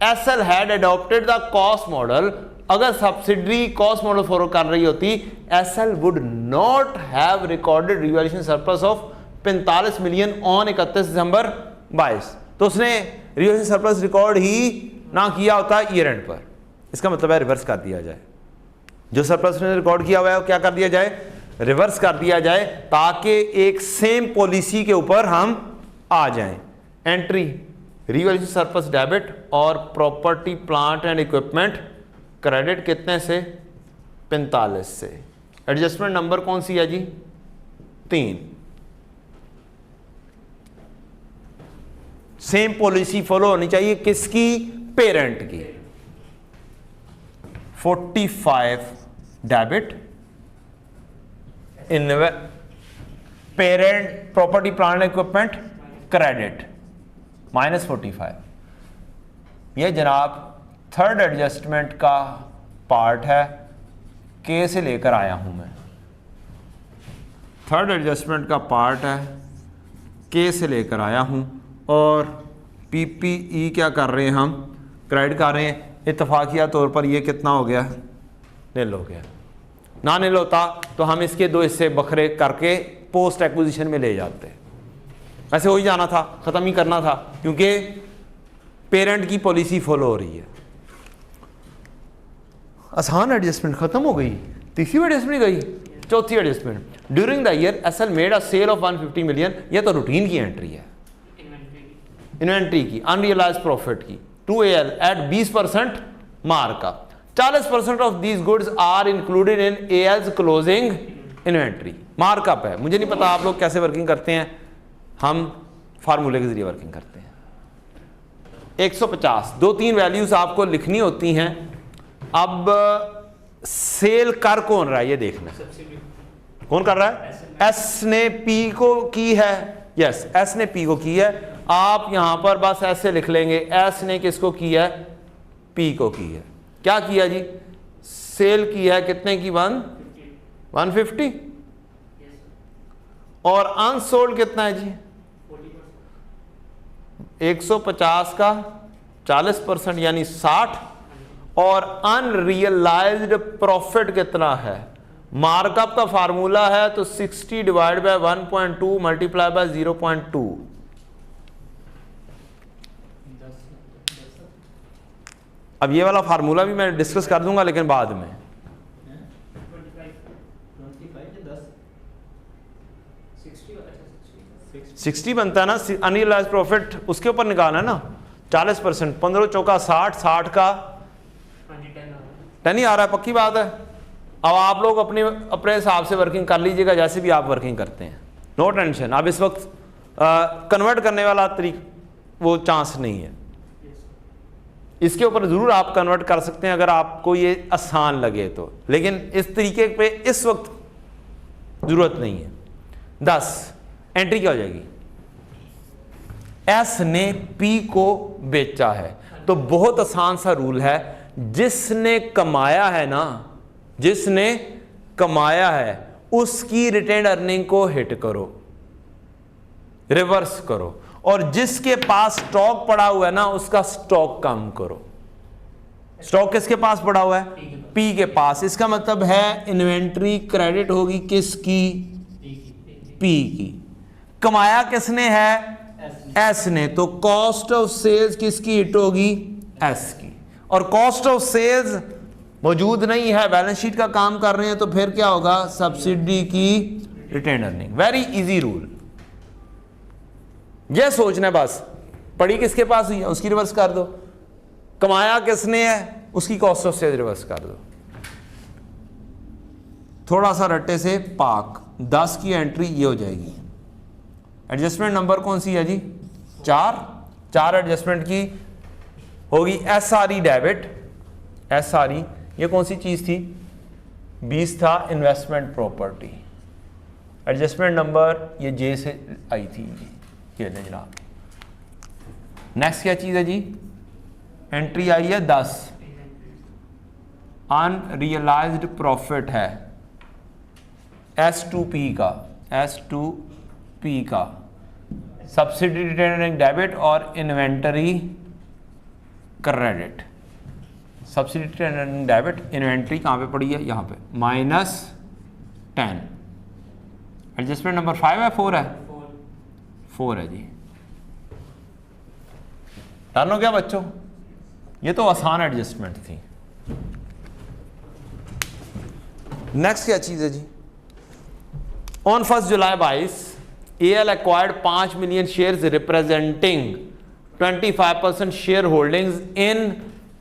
SL had adopted the cost model, अगर subsidiary cost model follow कर रही होती, SL would not have recorded revaluation surplus of 45 million on 31 December 22, तो उसने revaluation surplus record ही ना किया होता year and पर। इसका मतलब है रिवर्स कर दिया जाए, जो सरप्लस ने रिकॉर्ड किया हुआ है वो क्या कर दिया जाए, रिवर्स कर दिया जाए, ताकि एक सेम पॉलिसी के ऊपर हम आ जाएं। एंट्री रिवैल्यूएशन सरप्लस डेबिट और property plant and equipment credit कितने से, 45 से। एडजस्टमेंट नंबर कौन सी है जी, 3। सेम पॉलिसी फॉलो होनी चाहिए, किसकी, पेरेंट की। 45 debit, parent property plant equipment credit, -45। ये जनाब थर्ड एडजस्टमेंट का पार्ट है, के से लेकर आया हूं मैं। थर्ड एडजस्टमेंट का पार्ट है, के से लेकर आया हूं। और पीपीई क्या कर रहे हैं, हम क्रेडिट कर रहे हैं। इत्तफाकिया तौर पर ये कितना हो गया, नील हो गया। ना नील होता तो हम इसके दो हिस्से बखरे करके पोस्ट एक्विजिशन में ले जाते। ऐसे हो ही जाना था, ख़त्म ही करना था, क्योंकि पेरेंट की पॉलिसी फॉलो हो रही है। आसान एडजस्टमेंट खत्म हो गई, तीसरी एडजस्टमेंट गई, चौथी adjustment. During the year SL made a sale of 150 million. ये तो रूटीन की एंट्री है, इन्वेंट्री की, अनरियलाइज्ड प्रॉफिट की, to AL at 20% markup. 40% of these goods are included in AL's closing inventory. Markup है, मुझे नहीं पता आप लोग कैसे वर्किंग करते हैं, हम फार्मूले के जरिए वर्किंग करते हैं। 150, 2-3 वैल्यूज आपको लिखनी होती हैं। अब सेल कर कौन रहा है ये देखना है, कौन कर रहा है, एस ने पी को की है, यस एस ने पी को की है। आप यहां पर बस ऐसे लिख लेंगे, एस ने किसको किया है, पी को की है। क्या किया जी, सेल की है कितने की, 150, और अनसोल्ड कितना है जी, 150 का 40% यानी 60, और अनरियलाइज्ड प्रॉफिट कितना है, मार्कअप का फार्मूला है तो 60 डिवाइड बाय 1.2 मल्टीप्लाई बाय 0.2। अब ये वाला फार्मूला भी मैं डिस्कस कर दूंगा लेकिन बाद में। 60 बनता है ना, अनरियलाइज्ड प्रॉफिट उसके ऊपर निकालना है ना, 40%, 15 चौका 60, 60 का 10 ही आ रहा है, पक्की बात है। अब आप लोग अपने हिसाब से वर्किंग कर लीजिएगा, जैसे भी आप वर्किंग करते हैं, नो टेंशन। अब इस वक्त कन्वर्ट करने वाला वो चांस नहीं है, इसके ऊपर ज़रूर आप कन्वर्ट कर सकते हैं अगर आपको ये आसान लगे तो, लेकिन इस तरीके पे इस वक्त ज़रूरत नहीं है। 10 एंट्री क्या हो जाएगी, एस ने पी को बेचा है, तो बहुत आसान सा रूल है, जिसने कमाया है ना, जिसने कमाया है उसकी रिटेन अर्निंग को हिट करो, रिवर्स करो, और जिसके पास स्टॉक पड़ा हुआ है ना उसका स्टॉक कम करो। स्टॉक किसके पास पड़ा हुआ है, पी के पास। इसका मतलब है इन्वेंट्री क्रेडिट होगी किसकी, पी की। कमाया किसने है, एस ने, तो कॉस्ट ऑफ सेल्स किसकी हिट होगी, एस की। और कॉस्ट ऑफ सेल्स मौजूद नहीं है, बैलेंस शीट का काम कर रहे हैं, तो फिर क्या होगा, सब्सिडी की retain earning. Very easy rule, यह सोचना है बस, पड़ी किसके पास हुई है उसकी रिवर्स कर दो, कमाया किसने है उसकी कॉस्ट ऑफ सेल्स रिवर्स कर दो। थोड़ा सा रट्टे से पाक, 10 की एंट्री ये हो जाएगी। एडजस्टमेंट नंबर कौन सी है जी, 4 एडजस्टमेंट की होगी। एसआरई डेबिट, एसआरई ये कौन सी चीज थी, 20 था, इन्वेस्टमेंट प्रॉपर्टी। एडजस्टमेंट नंबर ये जे से आई थी, ये जनाब। नेक्स्ट क्या चीज है जी, एंट्री आई है 10, अनरियलाइज्ड प्रॉफिट है S2P का, S2P का, सब्सिडी रिटेन डेबिट और inventory credit. Subsidy retain debit, inventory कहाँ पे पड़ी है, यहाँ पे -10। एडजस्टमेंट नंबर 5 है, 4 है, 4 है जी। डन हो गया बच्चों, ये तो आसान एडजस्टमेंट थी। नेक्स्ट क्या चीज है जी, on 1 July 22 AL acquired 5 million shares representing 25% share holdings in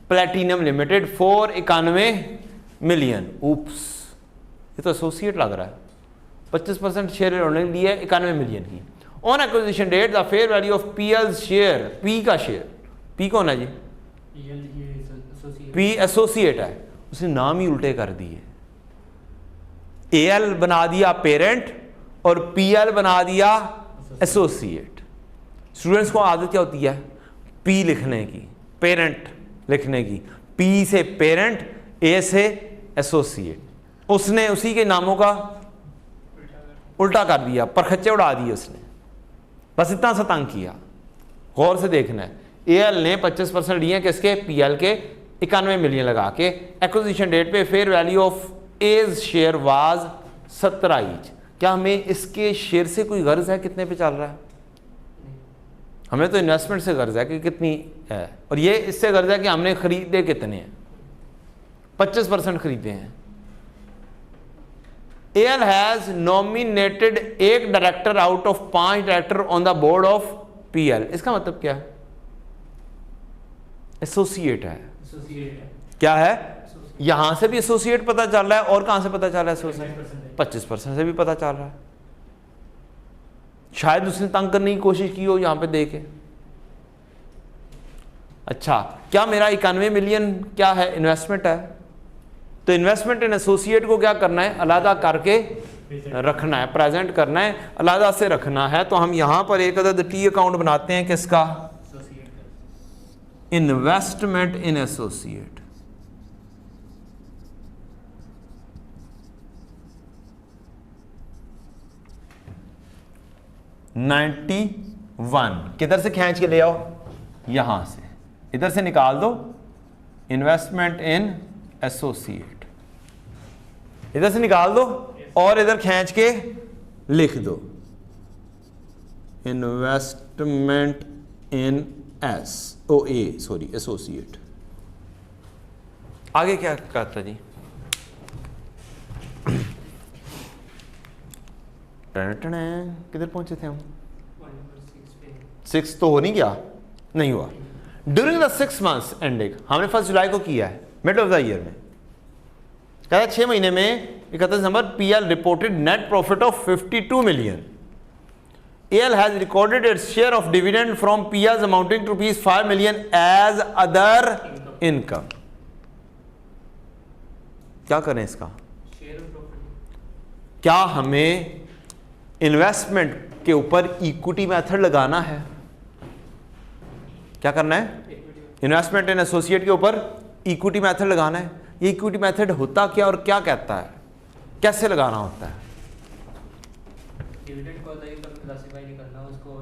Platinum Limited for 91 million. Oops, ये तो एसोसिएट लग रहा है। 25% शेयर होल्डिंग ली है 91 मिलियन की। On acquisition date the fair value of PL share, P का शेयर, पी कौन है जी, पी एसोसिएट है, उसने नाम ही उल्टे कर दिए। AL बना दिया पेरेंट और PL बना दिया एसोसिएट। स्टूडेंट्स को आदत क्या होती है, पी लिखने की, पेरेंट लिखने की, पी से पेरेंट, ए से एसोसिएट, उसने उसी के नामों का उल्टा कर दिया, परखच्चे उड़ा दिए उसने, बस इतना सा तंग किया। गौर से देखना है, एएल ने 25% लिए किसके, पीएल के 91 मिलियन लगा के। एक्विजिशन डेट पे फेयर वैल्यू ऑफ एज शेयर वाज 17 ईच। क्या हमें इसके शेयर से कोई गर्ज है कितने पे चल रहा है? हमें तो इन्वेस्टमेंट से गर्ज है कि कितनी है, और ये इससे गर्ज है कि हमने खरीदे कितने हैं, 25% खरीदे हैं। एएल हैज नॉमिनेटेड एक director out of 5 director on the board of PL. इसका मतलब क्या है? एसोसिएट है। क्या है? यहां से भी एसोसिएट पता चल रहा है, और कहां से पता चल रहा है? एसोसिएट 25% से भी पता चल रहा है। शायद उसने तंग करने की कोशिश की हो यहां पे देखे। अच्छा, क्या मेरा 91 मिलियन क्या है? इन्वेस्टमेंट है। तो इन्वेस्टमेंट इन एसोसिएट को क्या करना है? अलग करके रखना है, प्रेजेंट करना है, अलग से रखना है। तो हम यहां पर एक अदद टी अकाउंट बनाते हैं किसका? Investment in associate. $91 किधर से खींच के ले आओ? यहां से, इधर से निकाल दो इन्वेस्टमेंट इन एसोसिएट, इधर से निकाल दो और इधर खींच के लिख दो इन्वेस्टमेंट इन एसोसिएट। आगे क्या कहता जी? किधर पहुंचे थे हम? 6 तो हो नहीं गया, नहीं हुआ। ड्यूरिंग द 6 months एंडिंग, हमने 1 जुलाई को किया है, मिड ऑफ द ईयर में। कहता है 6 महीने में 31 December PL reported net profit of 52 million. AL has recorded its share of dividend from PLs amounting to ₹5 million as other income। क्या करें इसका? क्या हमें इन्वेस्टमेंट के ऊपर इक्विटी मेथड लगाना है? क्या करना है? इन्वेस्टमेंट इन एसोसिएट के ऊपर इक्विटी मेथड लगाना है। ये इक्विटी मेथड होता क्या और क्या कहता है, कैसे लगाना होता है? डिविडेंड को अदर इनकम क्लासिफाई नहीं करना, उसको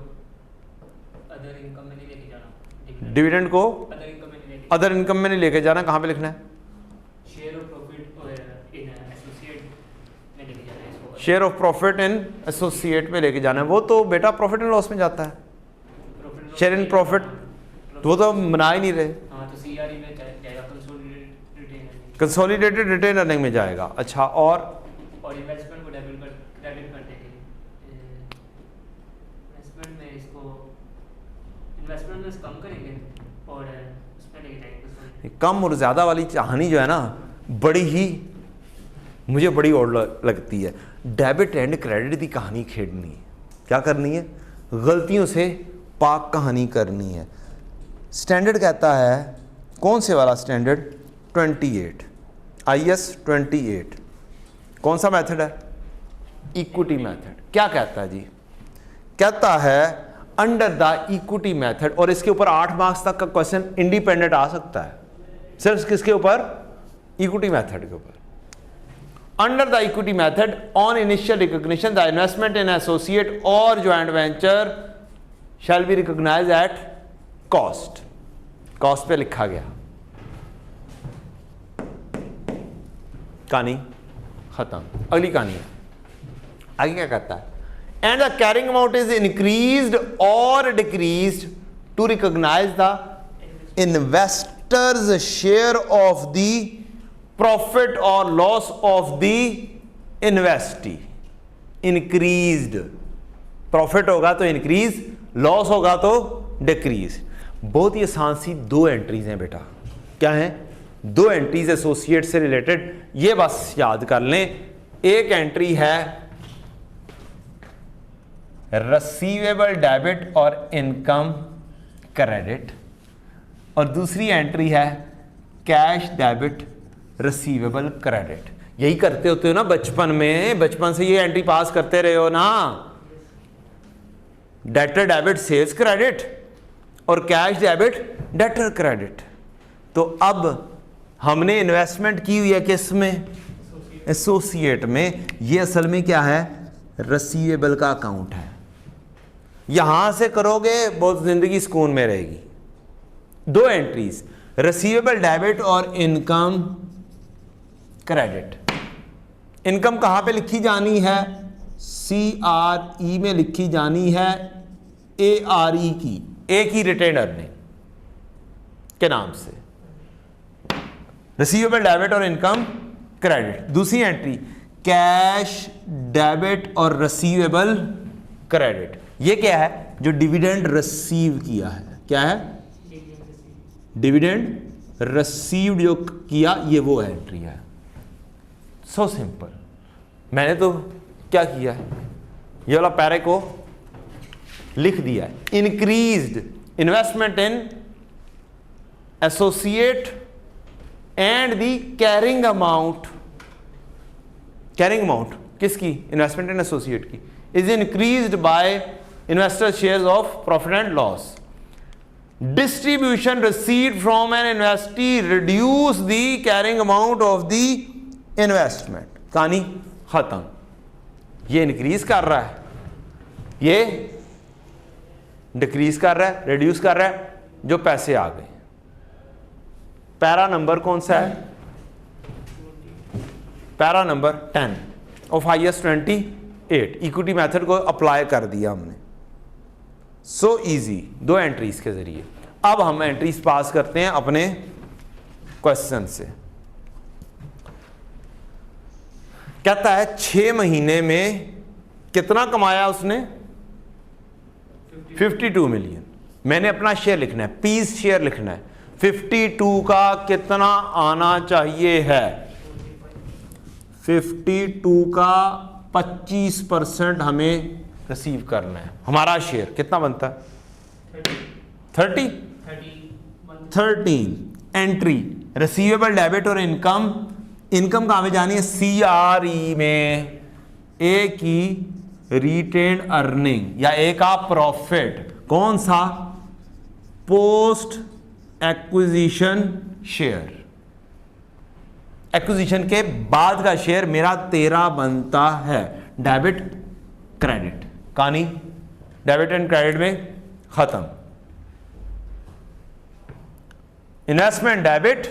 अदर इनकम में नहीं लेके जाना। डिविडेंड को अदर इनकम में नहीं लेके, अदर इनकम में नहीं लेके जाना। कहां पे लिखना है? Share of profit in associate में लेके जाना है इसको। Share of profit in associate में लेके जाना है। वो तो बेटा प्रॉफिट एंड लॉस में जाता है। शेयर इन प्रॉफिट वो तो बना ही नहीं रहे। हाँ, तो सीआरई में जाएगा, कंसोलिडेटेड रिटेन अर्निंग में जाएगा। अच्छा, और इन्वेस्टमेंट को क्रेडिट करते हैं। इन्वेस्टमेंट में इसको इन्वेस्टमेंट में कम करेंगे और उसमें लेके जाएंगे। कम और ज़्यादा वाली कहानी जो है ना, बड़ी ही मुझे बड़ी और लगती है। डेबिट एंड क्रेडिट की कहानी खेडनी है। क्या करनी है? गलतियों से पाक कहानी करनी है। स्टैंडर्ड कहता है, कौन से वाला स्टैंडर्ड? 28 IS 28। कौन सा मेथड है? Equity method. क्या कहता है जी? कहता है अंडर द इक्विटी मेथड, और इसके ऊपर 8 मार्क्स तक का क्वेश्चन इंडिपेंडेंट आ सकता है। सिर्फ किसके ऊपर? इक्विटी मेथड के ऊपर। Under the equity method on initial recognition the investment in associate और joint venture shall be recognise at cost. Cost पे लिखा गया। कहानी खत्म। अगली कहानी है, आगे क्या कहता है? And the carrying amount is increased और decreased to recognise the investor's share of the profit और loss of the investee. Increased, profit होगा तो इंक्रीज, लॉस होगा तो डिक्रीज। बहुत ही आसान सी 2 एंट्रीज हैं बेटा। क्या है? 2 एंट्रीज एसोसिएट से रिलेटेड, ये बस याद कर लें। एक एंट्री है रिसीवेबल डेबिट और इनकम क्रेडिट, और दूसरी एंट्री है कैश डेबिट रिसीवेबल क्रेडिट। यही करते होते हो ना बचपन में, बचपन से ये एंट्री पास करते रहे हो ना। डेटर डेबिट सेल्स क्रेडिट और कैश डेबिट डेटर क्रेडिट। तो अब हमने इन्वेस्टमेंट की हुई है किस में, एसोसिएट में। ये असल में क्या है, रिसीवेबल का अकाउंट है। यहां से करोगे बहुत जिंदगी सुकून में रहेगी। दो एंट्रीज, रिसीवेबल डेबिट और इनकम क्रेडिट। इनकम कहां पे लिखी जानी है, CRE में लिखी जानी है, ARE की, ए की रिटेन अर्निंग के नाम से, रिसीवेबल डेबिट और इनकम क्रेडिट। दूसरी एंट्री कैश डेबिट और रिसीवेबल क्रेडिट। ये क्या है, जो डिविडेंड रिसीव किया है, क्या है, डिविडेंड रिसीव्ड जो किया, ये वो एंट्री है। So simple. मैंने तो क्या किया है, ये वाला पैरे को लिख दिया है, increased investment in associate and the carrying amount. Carrying amount किसकी, इन्वेस्टमेंट इन एसोसिएट की, is increased by investor shares of profit and loss. Distribution received from an investee reduce the carrying amount of the investment. कहानी खत्म। ये increase कर रहा है, ये decrease कर रहा है, रिड्यूस कर रहा है, जो पैसे आ गए। पैरा नंबर कौन सा है, para number 10 of IAS 28। Equity method को अप्लाई कर दिया हमने। सो इजी, दो एंट्रीज के जरिए। अब हम एंट्रीज पास करते हैं अपने क्वेश्चन से। कहता है 6 महीने में कितना कमाया उसने, 52 मिलियन। मैंने अपना शेयर लिखना है, पीस शेयर लिखना है। 52 का कितना आना चाहिए है, 52 का 25% हमें रिसीव करना है। हमारा शेयर कितना बनता है, 13 एंट्री रिसीवेबल डेबिट और इनकम। इनकम कहां में जानी है, CRE में, ए की रिटेन अर्निंग या ए का प्रॉफिट। कौन सा, पोस्ट एक्विजिशन शेयर। एक्विजिशन के बाद का शेयर मेरा 13 बनता है। डेबिट क्रेडिट, कहानी डेबिट एंड क्रेडिट में खत्म। इन्वेस्टमेंट डेबिट,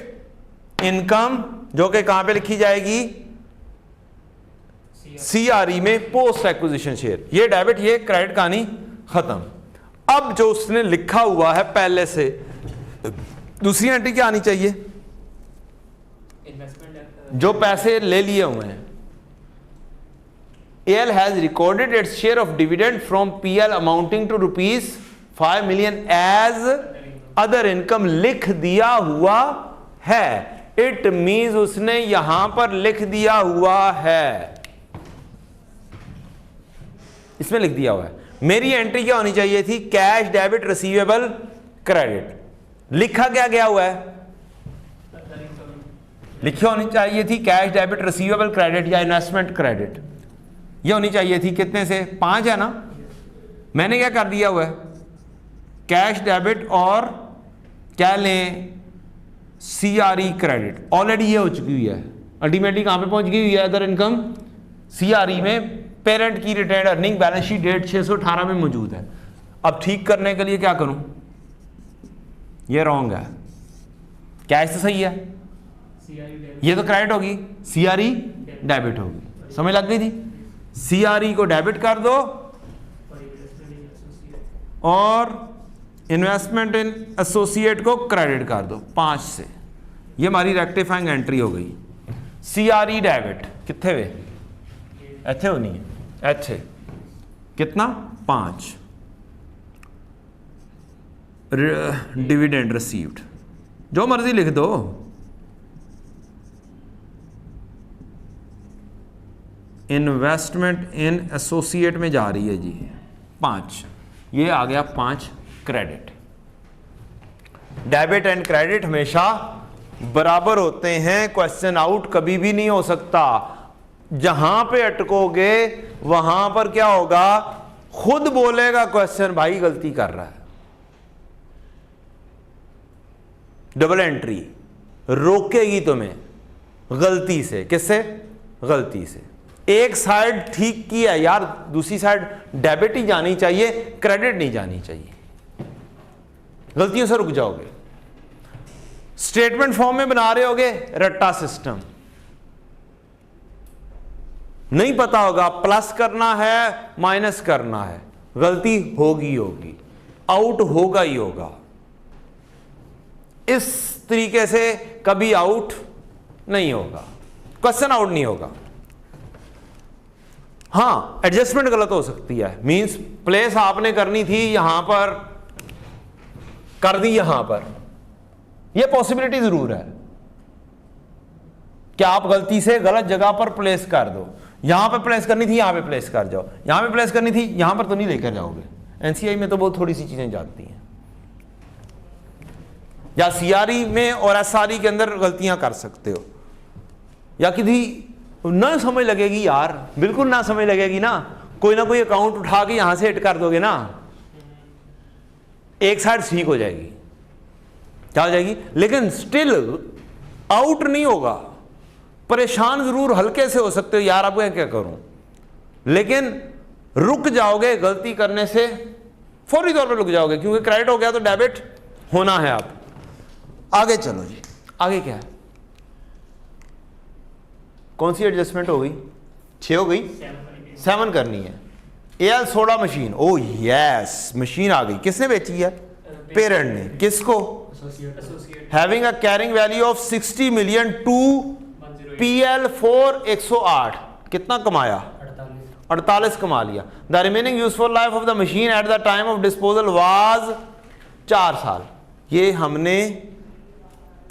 इनकम जो कि कहां पे लिखी जाएगी, CRE में, पोस्ट एक्विजिशन शेयर। ये डेबिट, ये क्रेडिट, कहानी खत्म। अब जो उसने लिखा हुआ है पहले से, दूसरी एंट्री क्या आनी चाहिए, जो पैसे ले लिए हुए हैं। AL has recorded its share of dividend from PL amounting to ₹5 million as other income लिख दिया हुआ है। इट मीन्स उसने यहां पर लिख दिया हुआ है, इसमें लिख दिया हुआ है। मेरी एंट्री क्या होनी चाहिए थी, कैश डेबिट रिसीवेबल क्रेडिट। लिखा क्या गया हुआ है, लिखी होनी चाहिए थी कैश डेबिट रिसीवेबल क्रेडिट या इन्वेस्टमेंट क्रेडिट। ये होनी चाहिए थी कितने से, 5 है ना। मैंने क्या कर दिया हुआ है, कैश डेबिट और क्या लें, CRE क्रेडिट। ऑलरेडी ये हो चुकी हुई है, अल्टीमेटली कहां पे पहुंच गई हुई है, अदर इनकम CRE में। पेरेंट की retain earning balance sheet date 618 में मौजूद है। अब ठीक करने के लिए क्या करूं, ये रॉन्ग है, कैश तो सही है, ये तो क्रेडिट होगी, CRE डेबिट होगी। समझ लग गई थी। CRE को डेबिट कर दो और इन्वेस्टमेंट इन एसोसिएट को क्रेडिट कर दो 5 से। ये हमारी रेक्टिफाइंग एंट्री हो गई। CRE डेबिट कितने वे, ऐथे होनी है, ऐथे कितना, 5। डिविडेंड रिसीव्ड, जो मर्जी लिख दो। इन्वेस्टमेंट इन एसोसिएट में जा रही है जी 5, ये आ गया 5 क्रेडिट। डेबिट एंड क्रेडिट हमेशा बराबर होते हैं, क्वेश्चन आउट कभी भी नहीं हो सकता। जहां पे अटकोगे वहां पर क्या होगा, खुद बोलेगा क्वेश्चन भाई गलती कर रहा है, डबल एंट्री रोकेगी तुम्हें गलती से। किससे? गलती से। एक साइड ठीक की है यार, दूसरी साइड डेबिट ही जानी चाहिए, क्रेडिट नहीं जानी चाहिए। गलतियों से रुक जाओगे। स्टेटमेंट फॉर्म में बना रहे होगे, रट्टा सिस्टम नहीं पता होगा, प्लस करना है माइनस करना है, गलती होगी होगी, आउट होगा ही होगा। इस तरीके से कभी आउट नहीं होगा, क्वेश्चन आउट नहीं होगा। हां, एडजस्टमेंट गलत हो सकती है, मींस प्लेस आपने करनी थी यहां पर, कर दी यहां पर, यह पॉसिबिलिटी जरूर है कि आप गलती से गलत जगह पर प्लेस कर दो। यहां पर प्लेस करनी थी, यहां पे प्लेस कर जाओ, यहां पे प्लेस करनी थी, यहां पर तो नहीं लेकर जाओगे। एनसीआई में तो बहुत थोड़ी सी चीजें जाती हैं, या सीआरई में और एसआरई के अंदर गलतियां कर सकते हो। या किसी ना समझ लगेगी यार, बिल्कुल ना समझ लगेगी ना, कोई ना कोई अकाउंट उठा के यहां से हिट कर दोगे ना, एक साइड ठीक हो जाएगी, क्या हो जाएगी, लेकिन स्टिल आउट नहीं होगा। परेशान जरूर हल्के से हो सकते हो यार, अब मैं क्या करूं, लेकिन रुक जाओगे गलती करने से, फौरी तौर पर रुक जाओगे, क्योंकि क्रेडिट हो गया तो डेबिट होना है। आप आगे चलो जी, आगे क्या है, कौन सी एडजस्टमेंट हो गई? 6 हो गई, 7 करनी है। L sold a machine, oh yes, machine आ गई। किसने बेची है? पेरेंट ने। किसको? Having a carrying value of 60 million to PL 4 108। कितना कमाया? 48 कमा लिया। The remaining useful life of the machine at the time of disposal was 4 साल। ये हमने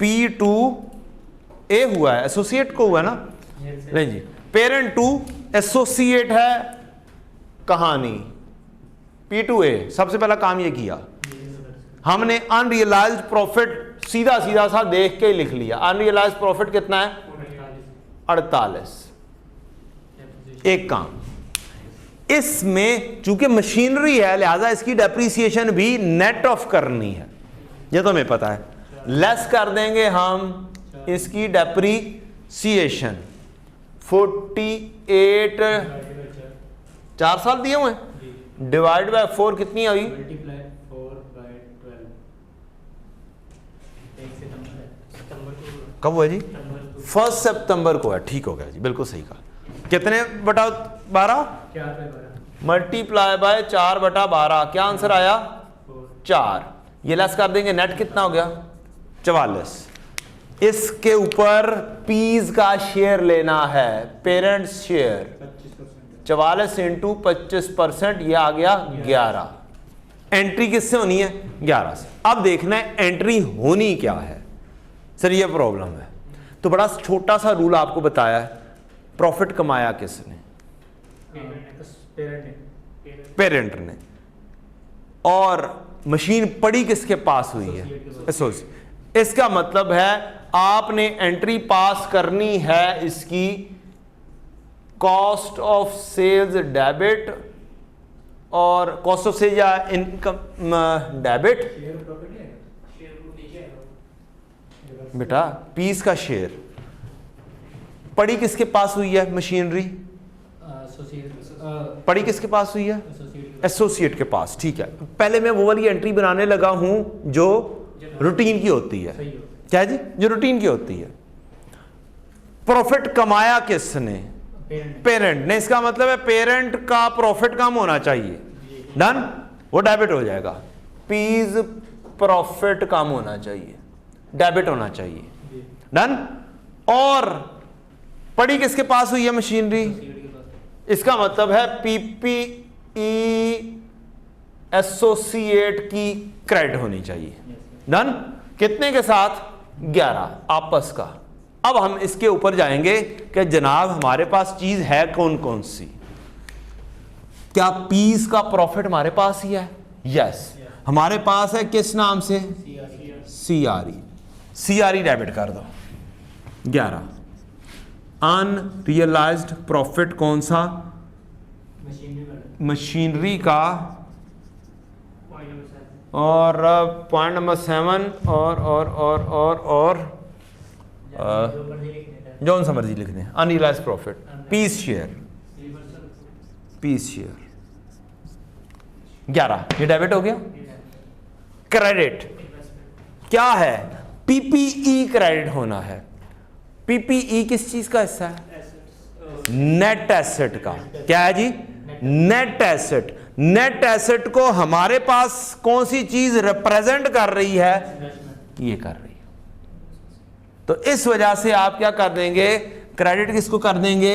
P2A हुआ है, एसोसिएट को हुआ है ना, नहीं जी, पेरेंट टू एसोसिएट है कहानी। P2A सबसे पहला काम ये किया, हमने अनरियलाइज्ड प्रॉफिट सीधा सीधा सा देख के ही लिख लिया। अनरियलाइज्ड प्रॉफिट कितना है? 48। एक काम, इसमें चूंकि मशीनरी है लिहाजा इसकी डेप्रीसिएशन भी नेट ऑफ करनी है, ये तो हमें पता है। लेस कर देंगे हम इसकी डेप्रीसिएशन। 48 4 साल दिए हुए, डिवाइड बाय 4 कितनी आई? कब हुआ जी? 1 सितंबर को है। ठीक हो गया जी, बिल्कुल सही कहा। कितने बटा 12 मल्टीप्लाई बाय 4 बटा 12, क्या आंसर आया? 4। ये लेस कर देंगे, नेट कितना हो गया? 44। इसके ऊपर पीज का शेयर लेना है, पेरेंट्स शेयर 44 इंटू 25%, ये आ गया 11। एंट्री किससे होनी है? 11 से। अब देखना है एंट्री होनी क्या है। सर ये प्रॉब्लम है, तो बड़ा छोटा सा रूल आपको बताया है। प्रॉफिट कमाया किसने? पेरेंट ने। और मशीन पड़ी किसके पास हुई है? एसोसिएट। इसका मतलब है आपने एंट्री पास करनी है इसकी कॉस्ट ऑफ सेल्स डेबिट, और कॉस्ट ऑफ सेल्स या इनकम डेबिट, बेटा पीस का शेयर। पड़ी किसके पास हुई है मशीनरी? पड़ी किसके पास हुई है? एसोसिएट के पास। ठीक है, पहले मैं वो वाली एंट्री बनाने लगा हूं जो रूटीन की होती है। क्या जी? जो रूटीन की होती है। प्रॉफिट कमाया किसने? पेरेंट ने। इसका मतलब है पेरेंट का प्रॉफिट कम होना चाहिए। डन, वो डेबिट हो जाएगा। पीज प्रॉफिट कम होना चाहिए, डेबिट होना चाहिए। डन। और पड़ी किसके पास हुई है मशीनरी? इसका मतलब है पीपीई एसोसिएट की क्रेडिट होनी चाहिए। डन। कितने के साथ? 11 आपस का। अब हम इसके ऊपर जाएंगे कि जनाब हमारे पास चीज है कौन कौन सी। क्या पीस का प्रॉफिट हमारे पास ही है? यस। हमारे पास है किस नाम से? सीआरई। सीआरई डेबिट कर दो 11। अनरियलाइज्ड प्रॉफिट कौन सा? मशीनरी का, पॉइंट नंबर 7 और पॉइंट नंबर 7 और जो मर्जी लिख देता है। जौन सा मर्जी लिख दें, unrealised profit, piece share, piece share 11, ये डेबिट हो गया। क्रेडिट क्या है? पीपीई क्रेडिट होना है। पीपीई किस चीज का हिस्सा है? नेट एसेट का। क्या है जी? Net asset. नेट एसेट को हमारे पास कौन सी चीज रिप्रेजेंट कर रही है? ये कर रही है। तो इस वजह से आप क्या कर देंगे? क्रेडिट किसको कर देंगे?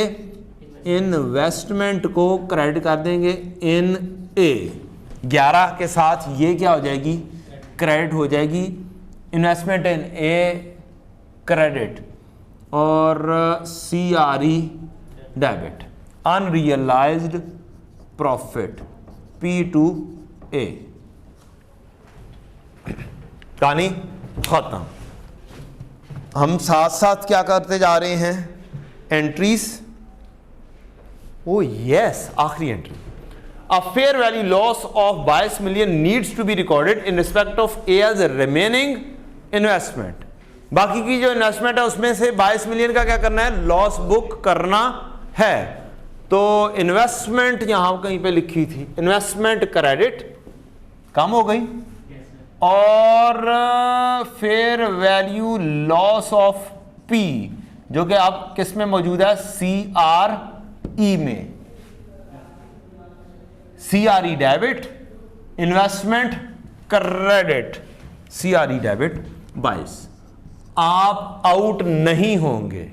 इन्वेस्टमेंट को क्रेडिट कर देंगे इन ए। 11 के साथ ये क्या हो जाएगी? क्रेडिट हो जाएगी। इन्वेस्टमेंट इन ए क्रेडिट और CRE debit. Unrealised profit P2A। कहानी खत्म। हम साथ साथ क्या करते जा रहे हैं? एंट्रीज। ओ यस, आखिरी entry. A fair value loss of 22 million needs to be recorded in respect of A's remaining investment। बाकी की जो इन्वेस्टमेंट है उसमें से 22 मिलियन का क्या करना है? लॉस बुक करना है। तो इन्वेस्टमेंट यहां कहीं पे लिखी थी, इन्वेस्टमेंट क्रेडिट कम हो गई, और fair value loss of P जो कि अब किस में मौजूद है? CRE में। CRE debit, investment credit, CRE debit 22। आप आउट नहीं होंगे।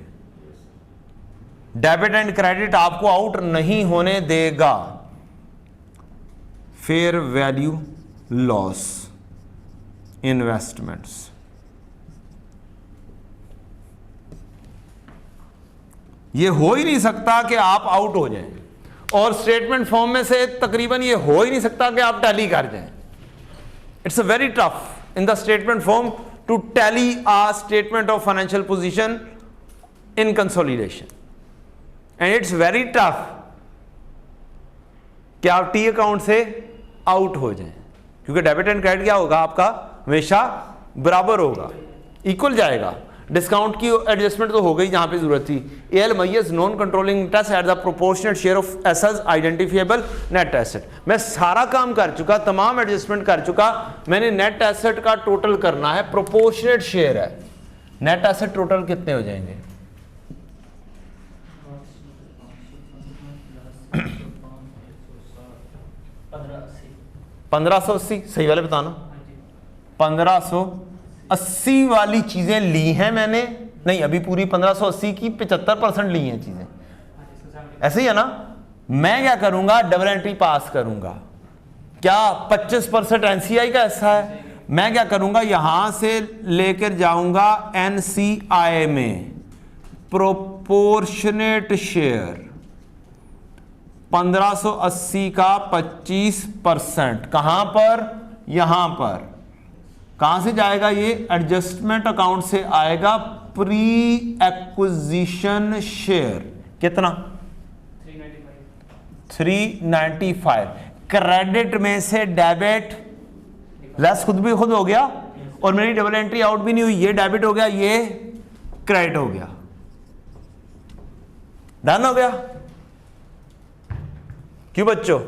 डेबिट एंड क्रेडिट आपको आउट नहीं होने देगा। फेयर वैल्यू लॉस इन्वेस्टमेंट्स, ये हो ही नहीं सकता कि आप आउट हो जाएं, और स्टेटमेंट फॉर्म में से तकरीबन ये हो ही नहीं सकता कि आप टैली कर जाएं। It's a very tough in the statement form to tally a statement of financial position in consolidation, and it's very tough कि आप टी अकाउंट से आउट हो जाएं, क्योंकि डेबिट एंड क्रेडिट क्या होगा? आपका हमेशा बराबर होगा, इक्वल जाएगा। डिस्काउंट की एडजस्टमेंट तो हो गई जहां पे जरूरत थी। L measures non controlling interest at the proportionate share of assets identifiable net asset. मैं सारा काम कर चुका, तमाम एडजस्टमेंट कर चुका, मैंने नेट एसेट का टोटल करना है, प्रोपोर्शनेट शेयर है। नेट एसेट टोटल कितने हो जाएंगे? 1580। सही वाले बताना। 1580 वाली चीजें ली हैं मैंने, नहीं अभी पूरी 1580 की 75% ली हैं चीजें, ऐसे ही है ना। मैं क्या करूंगा? डबल एंट्री पास करूंगा। क्या 25% NCI का हिस्सा है? मैं क्या करूंगा? यहां से लेकर जाऊंगा NCI में प्रोपोर्शनेट शेयर 1580 का 25%। कहां पर? यहां पर। कहां से जाएगा ये? एडजस्टमेंट अकाउंट से आएगा। प्री एक्विजिशन शेयर कितना? 395। क्रेडिट में से डेबिट लेस खुद भी खुद हो गया, और मेरी डबल एंट्री आउट भी नहीं हुई। ये डेबिट हो गया, ये क्रेडिट हो गया, डन हो गया। क्यों बच्चों?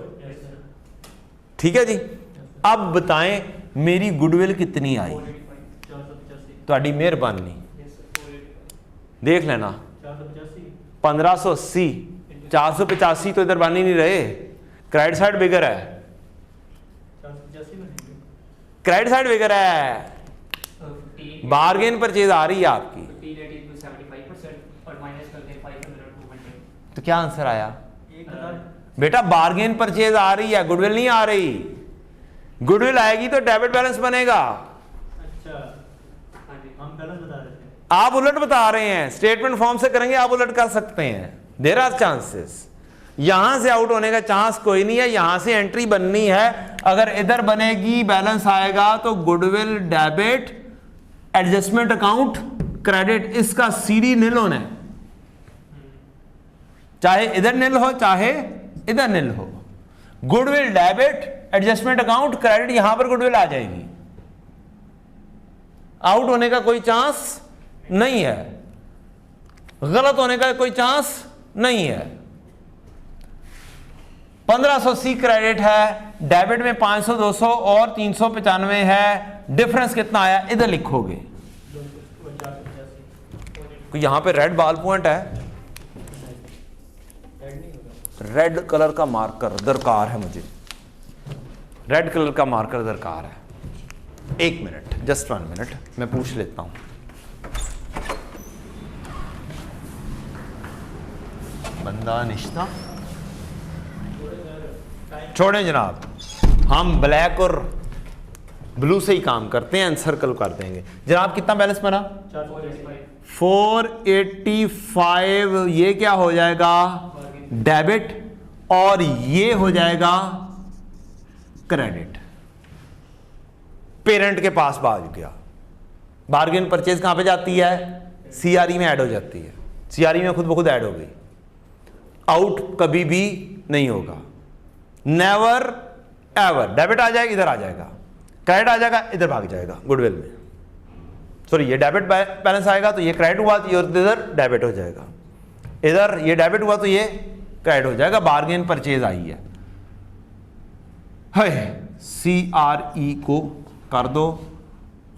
ठीक है जी। अब बताएं मेरी गुडविल कितनी आई? ਤੁਹਾਡੀ ਮਿਹਰਬਾਨੀ देख लेना। 1580, 485 तो इधर बन ही नहीं रहे, क्रेडिट साइड बिगर है, क्रेडिट साइड बिगर है। बार्गेन परचेज आ रही है आपकी, तो क्या आंसर आया बेटा? बार्गेन परचेज आ रही है, गुडविल नहीं आ रही। गुडविल आएगी तो डेबिट बैलेंस बनेगा। अच्छा, हम गलत बता रहे थे। आप उलट बता रहे हैं, स्टेटमेंट फॉर्म से करेंगे आप उलट कर सकते हैं। There are chances. यहां से आउट होने का चांस कोई नहीं है, यहां से एंट्री बननी है। अगर इधर बनेगी बैलेंस आएगा तो goodwill debit, adjustment account credit, इसका CD नील होना है, चाहे इधर नील हो चाहे इधर नील हो। Goodwill debit, adjustment account credit, यहां पर गुडविल आ जाएगी, आउट होने का कोई चांस नहीं है, गलत होने का कोई चांस नहीं है। 1580 क्रेडिट है, डेबिट में 500, 200 और 395 है, डिफरेंस कितना आया इधर लिखोगे। यहां पे रेड बॉल पॉइंट है, रेड कलर का मार्कर दरकार है मुझे, रेड कलर का मार्कर दरकार है। एक मिनट, जस्ट 1 मिनट, मैं पूछ लेता हूं। बंदा निश्ता छोड़ें जनाब, हम ब्लैक और ब्लू से ही काम करते हैं, सर्कल कर देंगे। जनाब कितना बैलेंस बना? 485। ये क्या हो जाएगा? डेबिट, और ये हो जाएगा क्रेडिट। पेरेंट के पास आ गया। बार्गेन परचेज कहां पे जाती है? सीआरई में ऐड हो जाती है, सीआरई में खुद ब खुद ऐड हो गई, आउट कभी भी नहीं होगा, नेवर एवर। डेबिट आ जाएगा, इधर आ जाएगा, क्रेडिट आ जाएगा, इधर भाग जाएगा गुडविल में। सॉरी, ये डेबिट बैलेंस आएगा तो ये क्रेडिट हुआ तो ये इधर डेबिट हो जाएगा, इधर ये डेबिट हुआ तो ये क्रेडिट हो जाएगा। बार्गेन परचेज आई है, सीआरई को कर दो,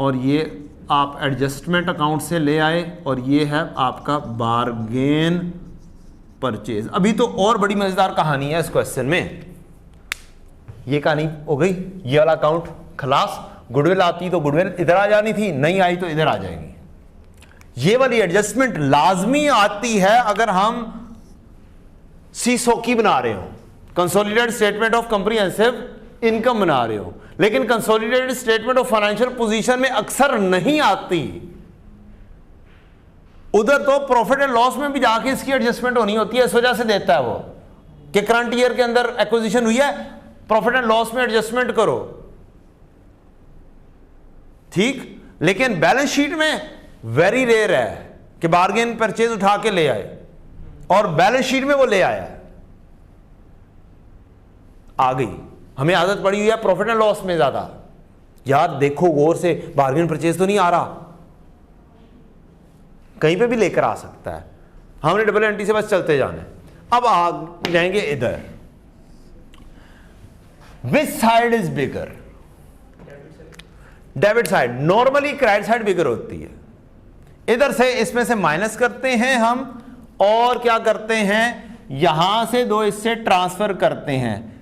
और ये आप एडजस्टमेंट अकाउंट से ले आए, और ये है आपका बार्गेन परचेज। अभी तो और बड़ी मजेदार कहानी है इस क्वेश्चन में। ये कहानी हो गई, ये वाला अकाउंट खलास। गुडविल आती तो गुडविल इधर आ जानी थी, नहीं आई तो इधर आ जाएगी। ये वाली एडजस्टमेंट लाजमी आती है अगर हम सीसोकी बना रहे हो, consolidated statement of comprehensive income बना रहे हो, लेकिन consolidated statement of financial position में अक्सर नहीं आती। उधर तो प्रॉफिट एंड लॉस में भी जाके इसकी एडजस्टमेंट होनी होती है, इस वजह से देता है वो कि करंट ईयर के अंदर एक्विजिशन हुई है, प्रॉफिट एंड लॉस में एडजस्टमेंट करो, ठीक। लेकिन बैलेंस शीट में वेरी रेयर है कि बार्गेन परचेज उठा के ले आए, और बैलेंस शीट में वो ले आया। आ गई, हमें आदत पड़ी हुई है प्रॉफिट एंड लॉस में ज्यादा। यार देखो गौर से, बार्गेन परचेज तो नहीं आ रहा, कहीं पे भी लेकर आ सकता है, हमने डबल एंट्री से बस चलते जाना है। अब आ जाएंगे इधर, which side is bigger? Debit side. Normally credit side bigger होती है। इधर से इसमें से माइनस करते हैं हम, और क्या करते हैं, यहां से दो इससे ट्रांसफर करते हैं,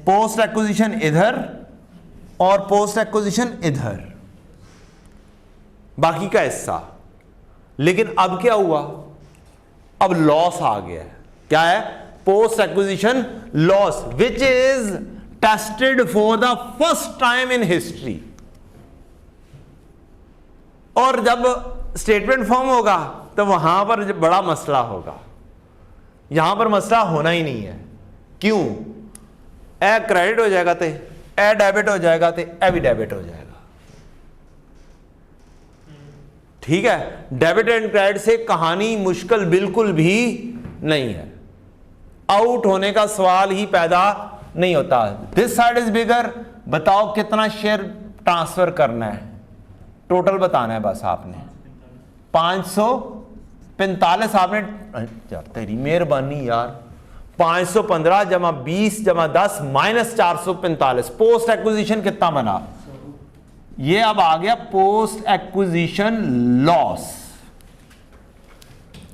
पोस्ट एक्विजिशन इधर और पोस्ट एक्विजिशन इधर, बाकी का हिस्सा। लेकिन अब क्या हुआ? अब लॉस आ गया है। क्या है? Post acquisition loss, which is tested for the first time in history. और जब स्टेटमेंट फॉर्म होगा तो वहां पर बड़ा मसला होगा, यहां पर मसला होना ही नहीं है। क्यों? ए क्रेडिट हो जाएगा तो ए डेबिट हो जाएगा तो ए भी डेबिट हो जाएगा, ठीक है। डेबिट एंड क्रेडिट से कहानी मुश्किल बिल्कुल भी नहीं है, आउट होने का सवाल ही पैदा नहीं होता। दिस साइड इज बिगर, बताओ कितना शेयर ट्रांसफर करना है, टोटल बताना है बस आपने। 545 आपने, यार तेरी मेहरबानी यार, 515 जमा 20 जमा 10 माइनस 445, पोस्ट एक्विजिशन कितना बना? ये अब आ गया पोस्ट एक्विजिशन लॉस,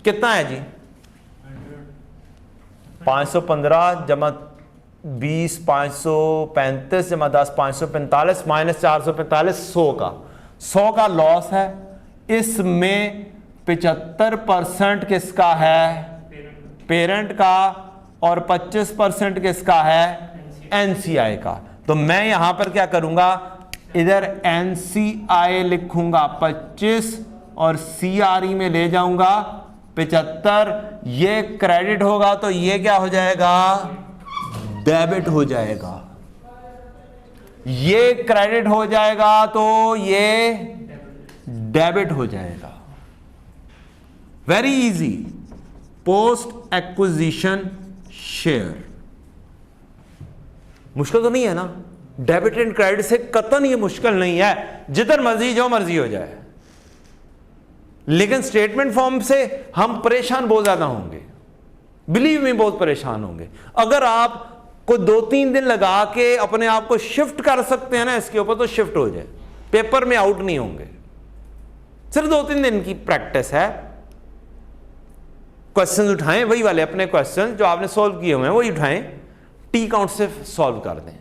कितना है जी? 515 जमा 20 535 जमा 10 545 माइनस 445, 100 का लॉस है। इसमें 75% किसका है? पेरेंट का, और 25% किसका है? एनसीआई का। तो मैं यहां पर क्या करूंगा, इधर एनसीआई लिखूंगा 25 और सीआरई में ले जाऊंगा 75। ये क्रेडिट होगा तो ये क्या हो जाएगा? डेबिट हो जाएगा। ये क्रेडिट हो जाएगा तो ये डेबिट हो जाएगा। Very easy. Post acquisition share मुश्किल तो नहीं है ना, डेबिट एंड क्रेडिट से कतन ये मुश्किल नहीं है, जिधर मर्जी जो मर्जी हो जाए। लेकिन स्टेटमेंट फॉर्म से हम परेशान बहुत ज्यादा होंगे, बिलीव में बहुत परेशान होंगे। अगर आप को 2-3 दिन लगा के अपने आप को शिफ्ट कर सकते हैं ना इसके ऊपर, तो शिफ्ट हो जाए, पेपर में आउट नहीं होंगे। सिर्फ 2-3 दिन की प्रैक्टिस है। क्वेश्चन उठाएं, वही वाले अपने क्वेश्चन जो आपने सॉल्व किए हुए हैं वही उठाएं, टी काउंट से सॉल्व कर दें।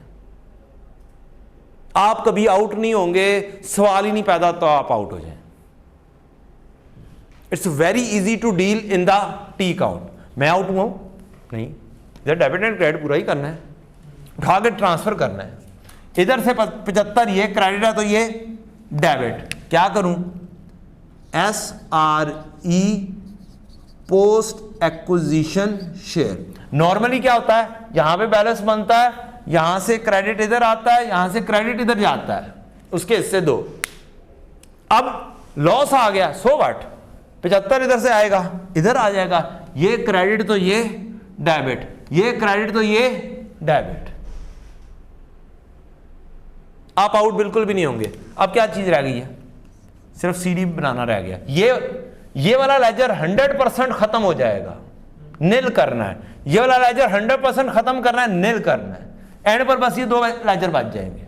आप कभी आउट नहीं होंगे, सवाल ही नहीं पैदा तो आप आउट हो जाएं। It's very easy to deal in the T count. मैं आउट हुआ नहीं, इधर डेबिट एंड क्रेडिट पूरा ही करना है, उठा के ट्रांसफर करना है। इधर से 75 ये क्रेडिट है तो ये डेबिट, क्या करूं, SRE post acquisition share. Normally क्या होता है, यहां पे बैलेंस बनता है, यहां से क्रेडिट इधर आता है, यहां से क्रेडिट इधर जाता है, उसके हिस्से 2। अब लॉस आ गया, सो व्हाट, 75 इधर से आएगा, इधर आ जाएगा, ये क्रेडिट तो ये डेबिट, ये क्रेडिट तो ये डेबिट। आप आउट बिल्कुल भी नहीं होंगे। अब क्या चीज रह गई है, सिर्फ सीडी बनाना रह गया। ये वाला लेजर 100% खत्म हो जाएगा, नील करना है। ये वाला लेजर 100% खत्म करना है, नील करना है। एंड पर बस ये 2 लेजर बच जाएंगे।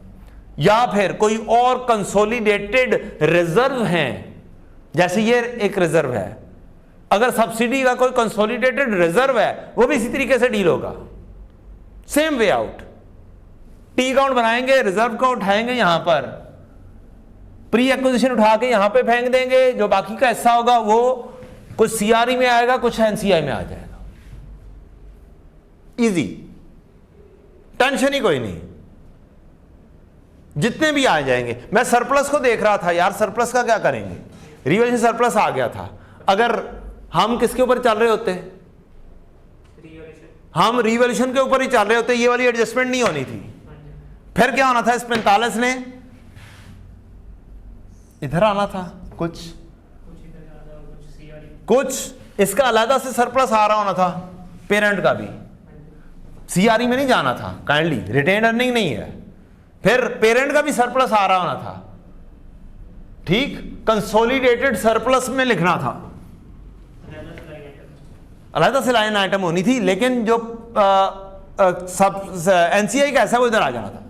या फिर कोई और कंसोलिडेटेड रिजर्व हैं, जैसे ये एक रिजर्व है, अगर सब्सिडी का कोई कंसोलिडेटेड रिजर्व है वो भी इसी तरीके से डील होगा, same way out. T count बनाएंगे, रिजर्व का उठाएंगे, यहां पर प्री एक्विजिशन उठा के यहां पे फेंक देंगे, जो बाकी का हिस्सा होगा वो कुछ सीआरई में आएगा, कुछ एनसीआई में आ जाएगा। इजी, टेंशन ही कोई नहीं, जितने भी आ जाएंगे। मैं सरप्लस को देख रहा था यार, सरप्लस का क्या करेंगे, रिवैल्यूएशन सरप्लस आ गया था। अगर हम किसके ऊपर चल रहे होते, हम रिवैल्यूएशन के ऊपर ही चल रहे होते, ये वाली एडजस्टमेंट नहीं होनी थी। फिर क्या होना था, इस 45 ने इधर आना था, कुछ इसका अलग से सरप्लस आ रहा होना था, पेरेंट का भी सीआरई में नहीं जाना था, काइंडली रिटेन अर्निंग नहीं है। फिर पेरेंट का भी सरप्लस आ रहा होना था, ठीक, कंसोलिडेटेड सरप्लस में लिखना था, अलग से लाइन आइटम होनी थी। लेकिन जो सब एनसीआई का ऐसा वो इधर आ जाना था,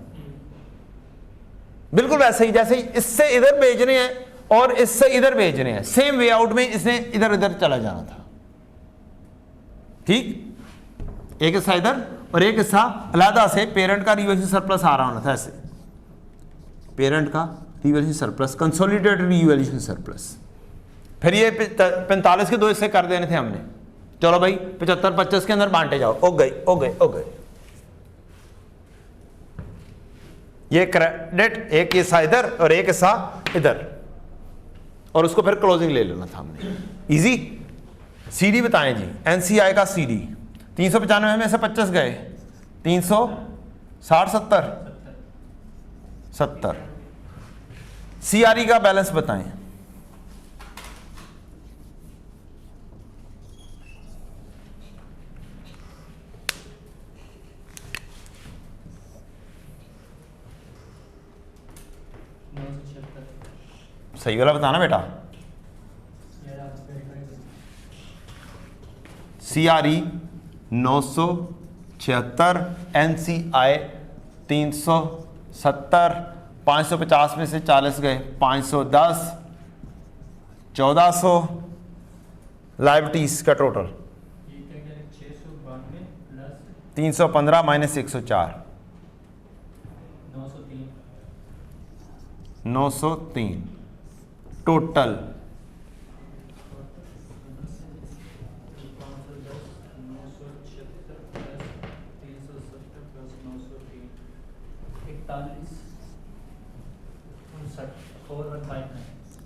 बिल्कुल वैसे ही जैसे इससे इधर भेजने हैं और इससे इधर भेजने हैं, सेम वे आउट में इसने इधर इधर चला जाना था, ठीक। एक हिस्सा इधर और एक हिस्सा अलग से पेरेंट का रिवैल्यूएशन सरप्लस आ रहा होना था, ऐसे पेरेंट का revaluation surplus, consolidated revaluation surplus. फिर ये 45 के 2 हिस्से कर देने थे हमने, चलो भाई 75-25 के अंदर बांटे जाओ, ओ गए। ये क्रेडिट एक हिस्सा इधर और एक हिस्सा इधर, और उसको फिर क्लोजिंग ले लेना था हमने, इजी। सीडी बताएं जी, एनसीआई का सीडी 395 में से 25 गए, 360 70। सीआरई का बैलेंस बताएं, सही वाला बताना बेटा। सीआरई 976, एनसीआई 370, 550 में से 40 गए, 510, 1400 लाइबिलिटीज का टोटल 315 माइनस 104, 903 टोटल।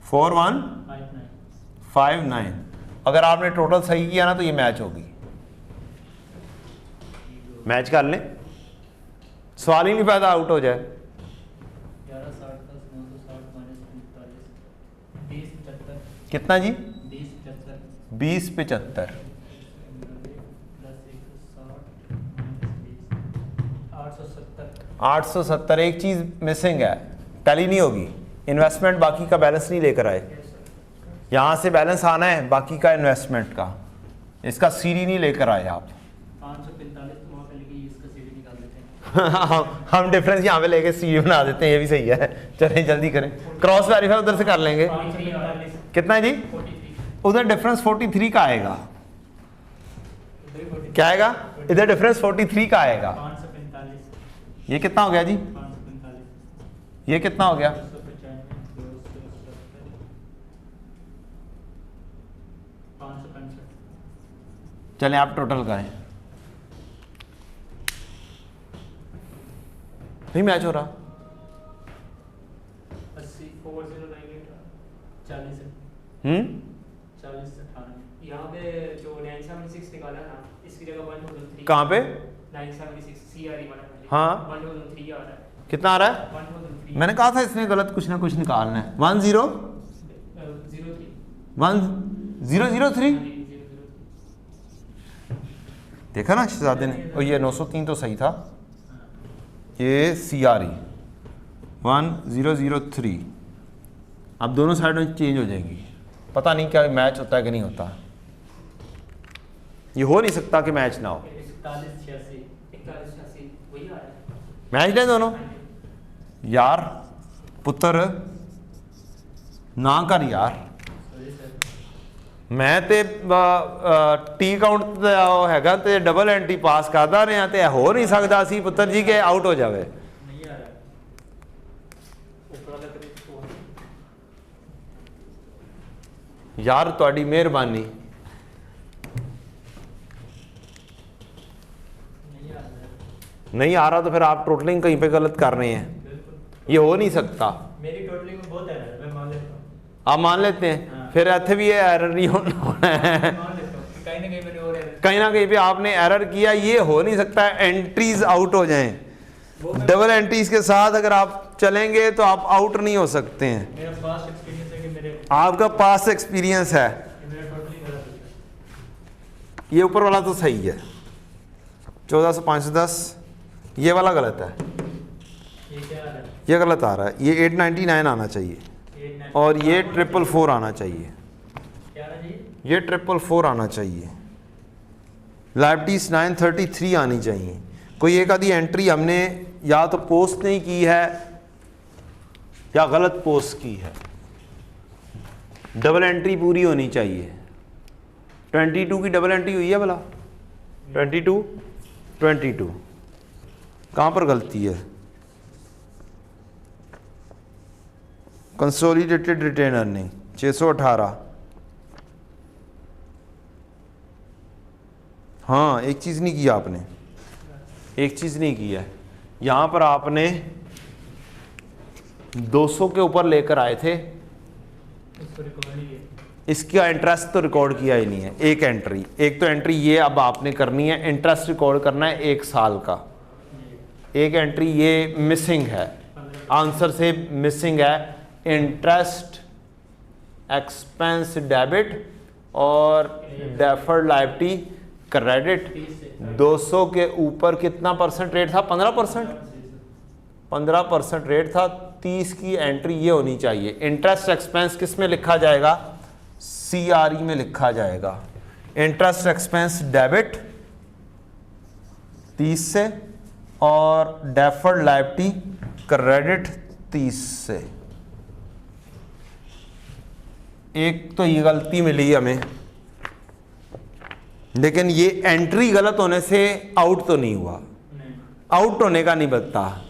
फोर 159। अगर आपने टोटल सही किया ना तो ये मैच होगी, मैच कर लें, सवाल ही नहीं पैदा आउट हो जाए। 20 कितना जी, 20 20 75, 8 870। एक चीज़ मिसिंग है, टैली नहीं होगी, इन्वेस्टमेंट बाकी का बैलेंस नहीं लेकर आए। यहाँ से बैलेंस आना है बाकी का इन्वेस्टमेंट का, इसका सीडी नहीं लेकर आए आप। 545 तो वहाँ पे लेके इसका सीडी निकाल देते हैं। हम डिफरेंस यहाँ पे लेके सीडी बना देते हैं, ये भी सही है। चलें जल्दी करें, क्रॉस वेरीफाई उधर से कर लेंगे। 43 कितना है जी? 43 उधर डिफरेंस 43 का आएगा। क्या आएगा? इधर डिफरेंस 43 का आएगा। 545 ये कितना हो गया जी? 545 ये कितना हो गया? 565 चलें आप टोटल करें। नहीं मैच हो रहा। 80 4098 40 से 40 से 18 यहाँ पे जो 976 निकाला ना, इसकी जगह 123। कहाँ पे? 976 CRE वाला। हाँ। 123 आ रहा है। कितना आ रहा है? 123 मैंने कहा था इसने गलत कुछ ना कुछ निकालना है। 10 1003 देखा ना शहजादे ने, और ये 903 तो सही था। ये CRE 1003। अब दोनों साइड चेंज हो जाएंगी, पता नहीं क्या मैच होता है कि नहीं होता। ये हो नहीं सकता कि मैच ना हो। 41 86 वही आ रहा है। मैच है दोनों। यार पुत्र ना कर यार, मैं ते टी काउंट हैगा ते डबल एंट्री पास करदा रहा, ते हो नहीं सकता सी पुत्र जी के आउट हो जावे। नहीं आ रहा है। ऊपर वाला करीब तो यार तुहाडी मेहरबानी। नहीं आ रहा है। नहीं आ रहा तो फिर आप टोटलिंग कहीं पे गलत कर रहे हैं, बिल्कुल ये हो नहीं सकता। मेरी टोटलिंग में बहुत एरर है, मैं मान लेता हूँ। आप मान लेते हैं, हाँ। फिर इतने भी ये एरर नहीं होना है। मान लेता हूँ कि कहीं ना कहीं मैंने और एरर कहीं ना कहीं पे आपने एरर किया, ये हो नहीं सकता एंट्रीज आउट हो जाएं। वो मैं- डबल एंट्रीज के साथ अगर आप चलेंगे तो आप आउट नहीं हो सकते हैं। मेरा पास्ट एक्सपीरियंस है कि मेरे आपका पास एक्सपीरियंस है। मेरा टोटलिंग गलत होता है। ये ऊपर वाला तो सही है, 14 से 510। ये वाला गलत है, ये क्या आ रहा है? ये गलत आ रहा है। ये 899 आना चाहिए, 89 और ये 444 आना चाहिए। क्या आ रहा है जी? ये 444 आना चाहिए। लाइबिलिटीज 933 आनी चाहिए। कोई एक आधी एंट्री हमने या तो पोस्ट नहीं की है या गलत पोस्ट की है। डबल एंट्री पूरी होनी चाहिए। 22 की डबल एंट्री हुई है भला? 22 कहाँ पर गलती है? Consolidated retain earning 618। हाँ एक चीज़ नहीं की आपने, एक चीज़ नहीं की है। यहाँ पर आपने 200 के ऊपर लेकर आए थे, इसको रिकवर नहीं किया। इसका इंटरेस्ट तो रिकॉर्ड किया ही नहीं है। एक एंट्री, एक तो एंट्री ये अब आपने करनी है, इंटरेस्ट रिकॉर्ड करना है 1 साल का। एक एंट्री ये मिसिंग है, आंसर से मिसिंग है। इंटरेस्ट एक्सपेंस डेबिट और डेफर्ड लायबिलिटी क्रेडिट 200 के ऊपर कितना परसेंट रेट था? 15% रेट था। 30 की एंट्री ये होनी चाहिए। इंटरेस्ट एक्सपेंस किस में लिखा जाएगा? CRE में लिखा जाएगा। इंटरेस्ट एक्सपेंस डेबिट 30 से और डेफर्ड लायबिलिटी क्रेडिट 30 से। एक तो ये गलती मिली हमें, लेकिन ये एंट्री गलत होने से आउट तो नहीं हुआ। नहीं आउट होने का नहीं बनता,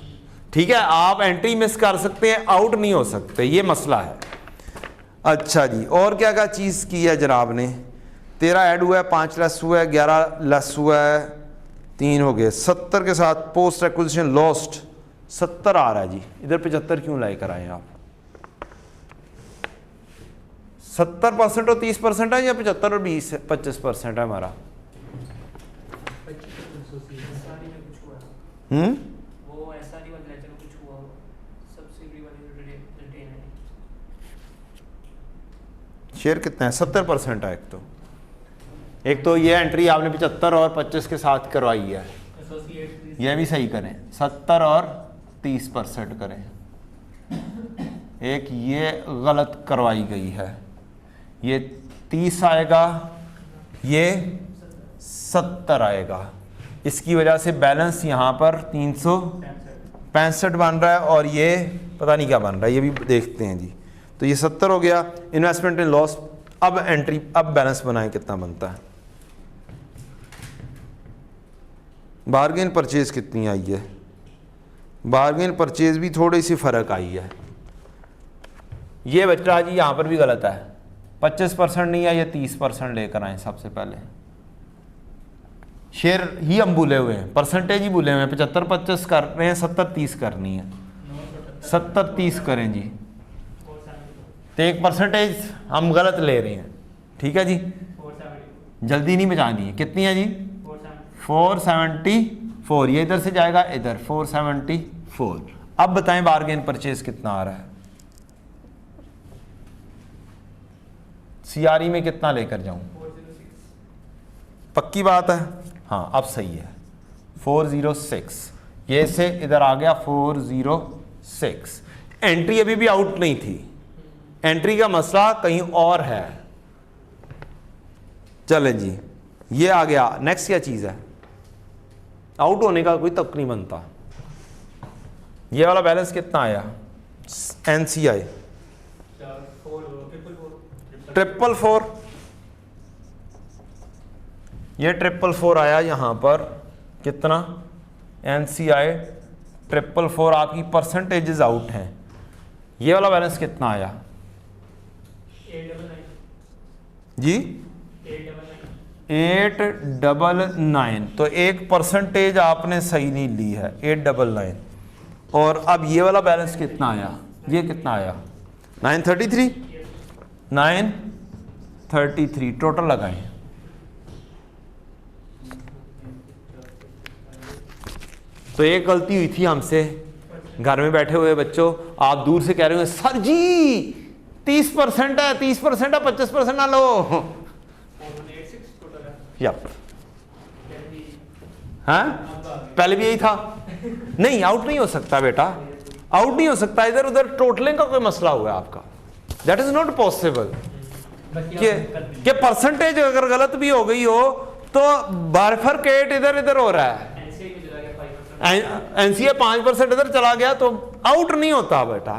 ठीक है। आप एंट्री मिस कर सकते हैं, आउट नहीं हो सकते, ये मसला है। अच्छा जी, और क्या क्या चीज़ की है जनाब ने? 13 ऐड हुआ है, 5 लेस हुआ है, 11 लेस हुआ है, 3 हो गए। 70 के साथ पोस्ट एक्विजिशन लॉस्ट 70 आ रहा है जी। इधर 75 क्यों लाई कर आए आप? 70% और 30% है या 75 और 25% है हमारा? SRE में कुछ हुआ, वो SRE वाले लेजर में कुछ हुआ, सब्सिडी वाले रिटेन है। शेयर कितना है? 70% है। एक तो ये एंट्री आपने 75 और 25 के साथ करवाई है। एसोसिएट ये भी सही करें, 70 और 30% करें। एक ये गलत करवाई गई है, ये 30 आएगा, ये 70 आएगा। इसकी वजह से बैलेंस यहाँ पर 365 बन रहा है और ये पता नहीं क्या बन रहा है, ये भी देखते हैं जी। तो ये 70 हो गया। इन्वेस्टमेंट इन लॉस, अब एंट्री, अब बैलेंस बनाएं कितना बनता है। बारगेन परचेज कितनी आई है, बारगेन परचेज भी थोड़ी सी फ़र्क आई है। ये बच्चा जी यहाँ पर भी गलत है, 25% नहीं है, ये 30% लेकर आए। सबसे पहले शेयर ही हम भूले हुए हैं, परसेंटेज ही भूले हुए हैं। 75-25 कर रहे हैं, 70-30 करनी है। 70-30 करें जी, तो 1% हम गलत ले रहे हैं। ठीक है जी, जल्दी नहीं बचानी है। कितनी है जी, 474। ये इधर से जाएगा इधर, 474। अब बताएं बारगेन परचेज कितना आ रहा है, सीआरई में कितना लेकर जाऊं? 406। पक्की बात है, हाँ अब सही है। 406, ये से इधर आ गया 406। एंट्री अभी भी आउट नहीं थी, एंट्री का मसला कहीं और है। चलें जी, ये आ गया। नेक्स्ट क्या चीज़ है, आउट होने का कोई तक नहीं बनता। ये वाला बैलेंस कितना आया, एनसीआई 444, ये 444 आया यहाँ पर। कितना, एनसीआई 444, आपकी परसेंटेजेस आउट हैं। ये वाला बैलेंस कितना आया 899 जी, 899। तो 1% आपने सही नहीं ली है, 899। और अब ये वाला बैलेंस कितना आया, ये कितना आया 933, 933 टोटल लगाएं। तो एक गलती हुई थी हमसे, घर में बैठे हुए बच्चों, आप दूर से कह रहे हो सर जी 30% है, 30% है, 25% ना लो। 4186 टोटल है। यप, हाँ पहले भी यही था। नहीं, आउट नहीं हो सकता बेटा, आउट नहीं हो सकता। इधर उधर टोटलिंग का कोई मसला हुआ है आपका, दैट इज नॉट पॉसिबल। कि परसेंटेज अगर गलत भी हो गई हो तो बारफरकेट इधर इधर हो रहा है। एनसीए 5% इधर चला गया तो आउट नहीं होता बेटा,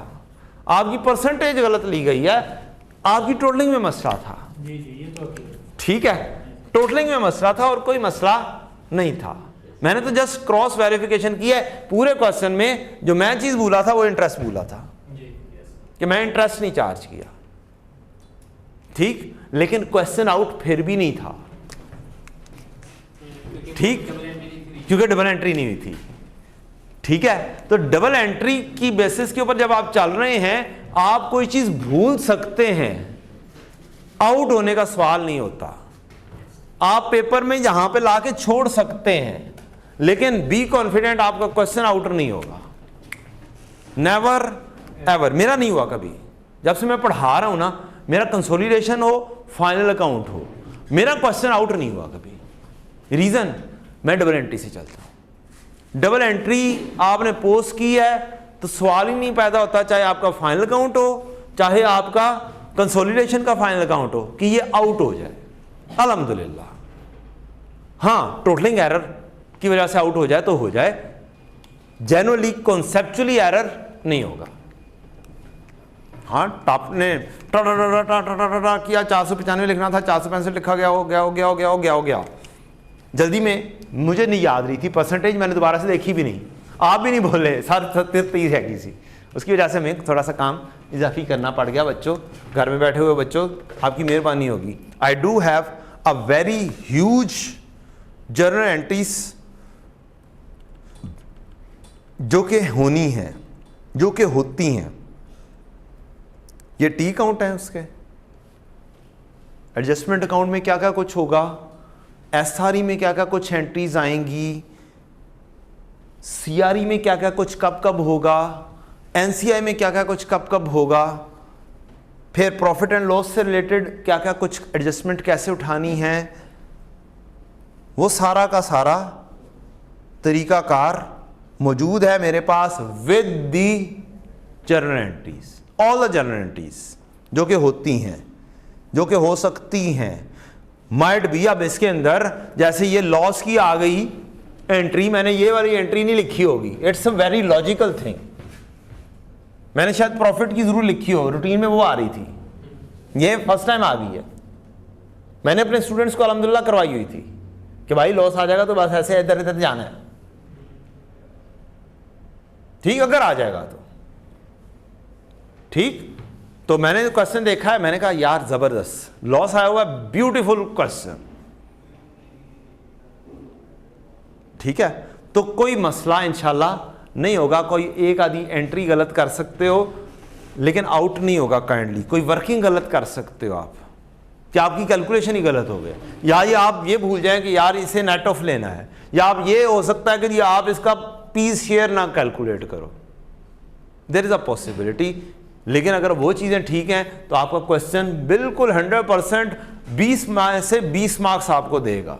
आपकी परसेंटेज गलत ली गई है, आपकी टोटलिंग में मसला था। जी जी, ये तो ठीक है, टोटलिंग में मसला था और कोई मसला नहीं था। मैंने तो जस्ट क्रॉस वेरिफिकेशन किया है। पूरे क्वेश्चन में जो मैं चीज भूला था वो इंटरेस्ट भूला था, कि मैं इंटरेस्ट नहीं चार्ज किया। ठीक, लेकिन क्वेश्चन आउट फिर भी नहीं था। ठीक, क्योंकि डबल एंट्री नहीं हुई थी। ठीक है, तो डबल एंट्री की बेसिस के ऊपर जब आप चल रहे हैं, आप कोई चीज भूल सकते हैं, आउट होने का सवाल नहीं होता। आप पेपर में यहां पे लाके छोड़ सकते हैं, लेकिन बी कॉन्फिडेंट आपका क्वेश्चन आउट नहीं होगा। नेवर एवर, मेरा नहीं हुआ कभी। जब से मैं पढ़ा रहा हूं ना, मेरा कंसोलिडेशन हो, फाइनल अकाउंट हो, मेरा क्वेश्चन आउट नहीं हुआ कभी। रीजन, मैं डबल एंट्री से चलता हूं। डबल एंट्री आपने पोस्ट की है तो सवाल ही नहीं पैदा होता, चाहे आपका फाइनल अकाउंट हो, चाहे आपका कंसोलिडेशन का फाइनल अकाउंट हो, कि ये आउट हो जाए। अल्हम्दुलिल्लाह, हाँ टोटलिंग एरर की वजह से आउट हो जाए तो हो जाए, जेनुअली कॉन्सेप्चुअली एरर नहीं होगा। हाँ, टॉप ने किया, 495 लिखना था, 465 लिखा गया, हो गया हो गया हो गया हो गया हो गया। जल्दी में मुझे नहीं याद रही थी परसेंटेज, मैंने दोबारा से देखी भी नहीं, आप भी नहीं बोले, 30 है किसी, उसकी वजह से मैं थोड़ा सा काम इजाफी करना पड़ गया। बच्चों, घर में बैठे हुए बच्चों, आपकी मेहरबानी होगी। I do have a very huge journal entries जो कि होनी है, जो कि होती हैं। ये टी अकाउंट है, उसके एडजस्टमेंट अकाउंट में क्या क्या कुछ होगा, एसआरई में क्या क्या कुछ एंट्रीज आएंगी, सीआरई में क्या क्या कुछ कब कब होगा, एनसीआई में क्या क्या कुछ कब कब होगा, फिर प्रॉफिट एंड लॉस से रिलेटेड क्या क्या कुछ एडजस्टमेंट कैसे उठानी है, वो सारा का सारा तरीकाकार मौजूद है मेरे पास with the journal entries, all the journal entries जो कि होती हैं, जो कि हो सकती हैं, माइट भी। अब इसके अंदर जैसे ये लॉस की आ गई एंट्री, मैंने ये वाली एंट्री नहीं लिखी होगी, it's a very logical thing. मैंने शायद प्रॉफिट की जरूर लिखी हो, रूटीन में वो आ रही थी, ये फर्स्ट टाइम आ गई है। मैंने अपने स्टूडेंट्स को अल्हम्दुलिल्लाह करवाई हुई थी कि भाई लॉस आ जाएगा तो बस ऐसे इधर इधर जाना है, ठीक, अगर आ जाएगा तो ठीक। तो मैंने क्वेश्चन देखा है, मैंने कहा यार जबरदस्त लॉस आया हुआ, ब्यूटीफुल क्वेश्चन, ठीक है। तो कोई मसला इंशाल्लाह नहीं होगा। कोई एक आधी एंट्री गलत कर सकते हो लेकिन आउट नहीं होगा काइंडली। कोई वर्किंग गलत कर सकते हो आप कि आपकी कैलकुलेशन ही गलत हो गया, या ये आप ये भूल जाएं कि यार इसे नेट ऑफ लेना है, या आप ये हो सकता है कि आप इसका पीस शेयर ना कैलकुलेट करो, देयर इज अ पॉसिबिलिटी। लेकिन अगर वो चीज़ें ठीक हैं तो आपका क्वेश्चन बिल्कुल 100% 20 में से 20 मार्क्स आपको देगा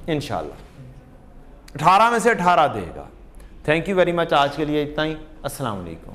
इंशाल्लाह, 18 में से 18 देगा। Thank you very much. आज के लिए इतना ही। अस्सलाम वालेकुम।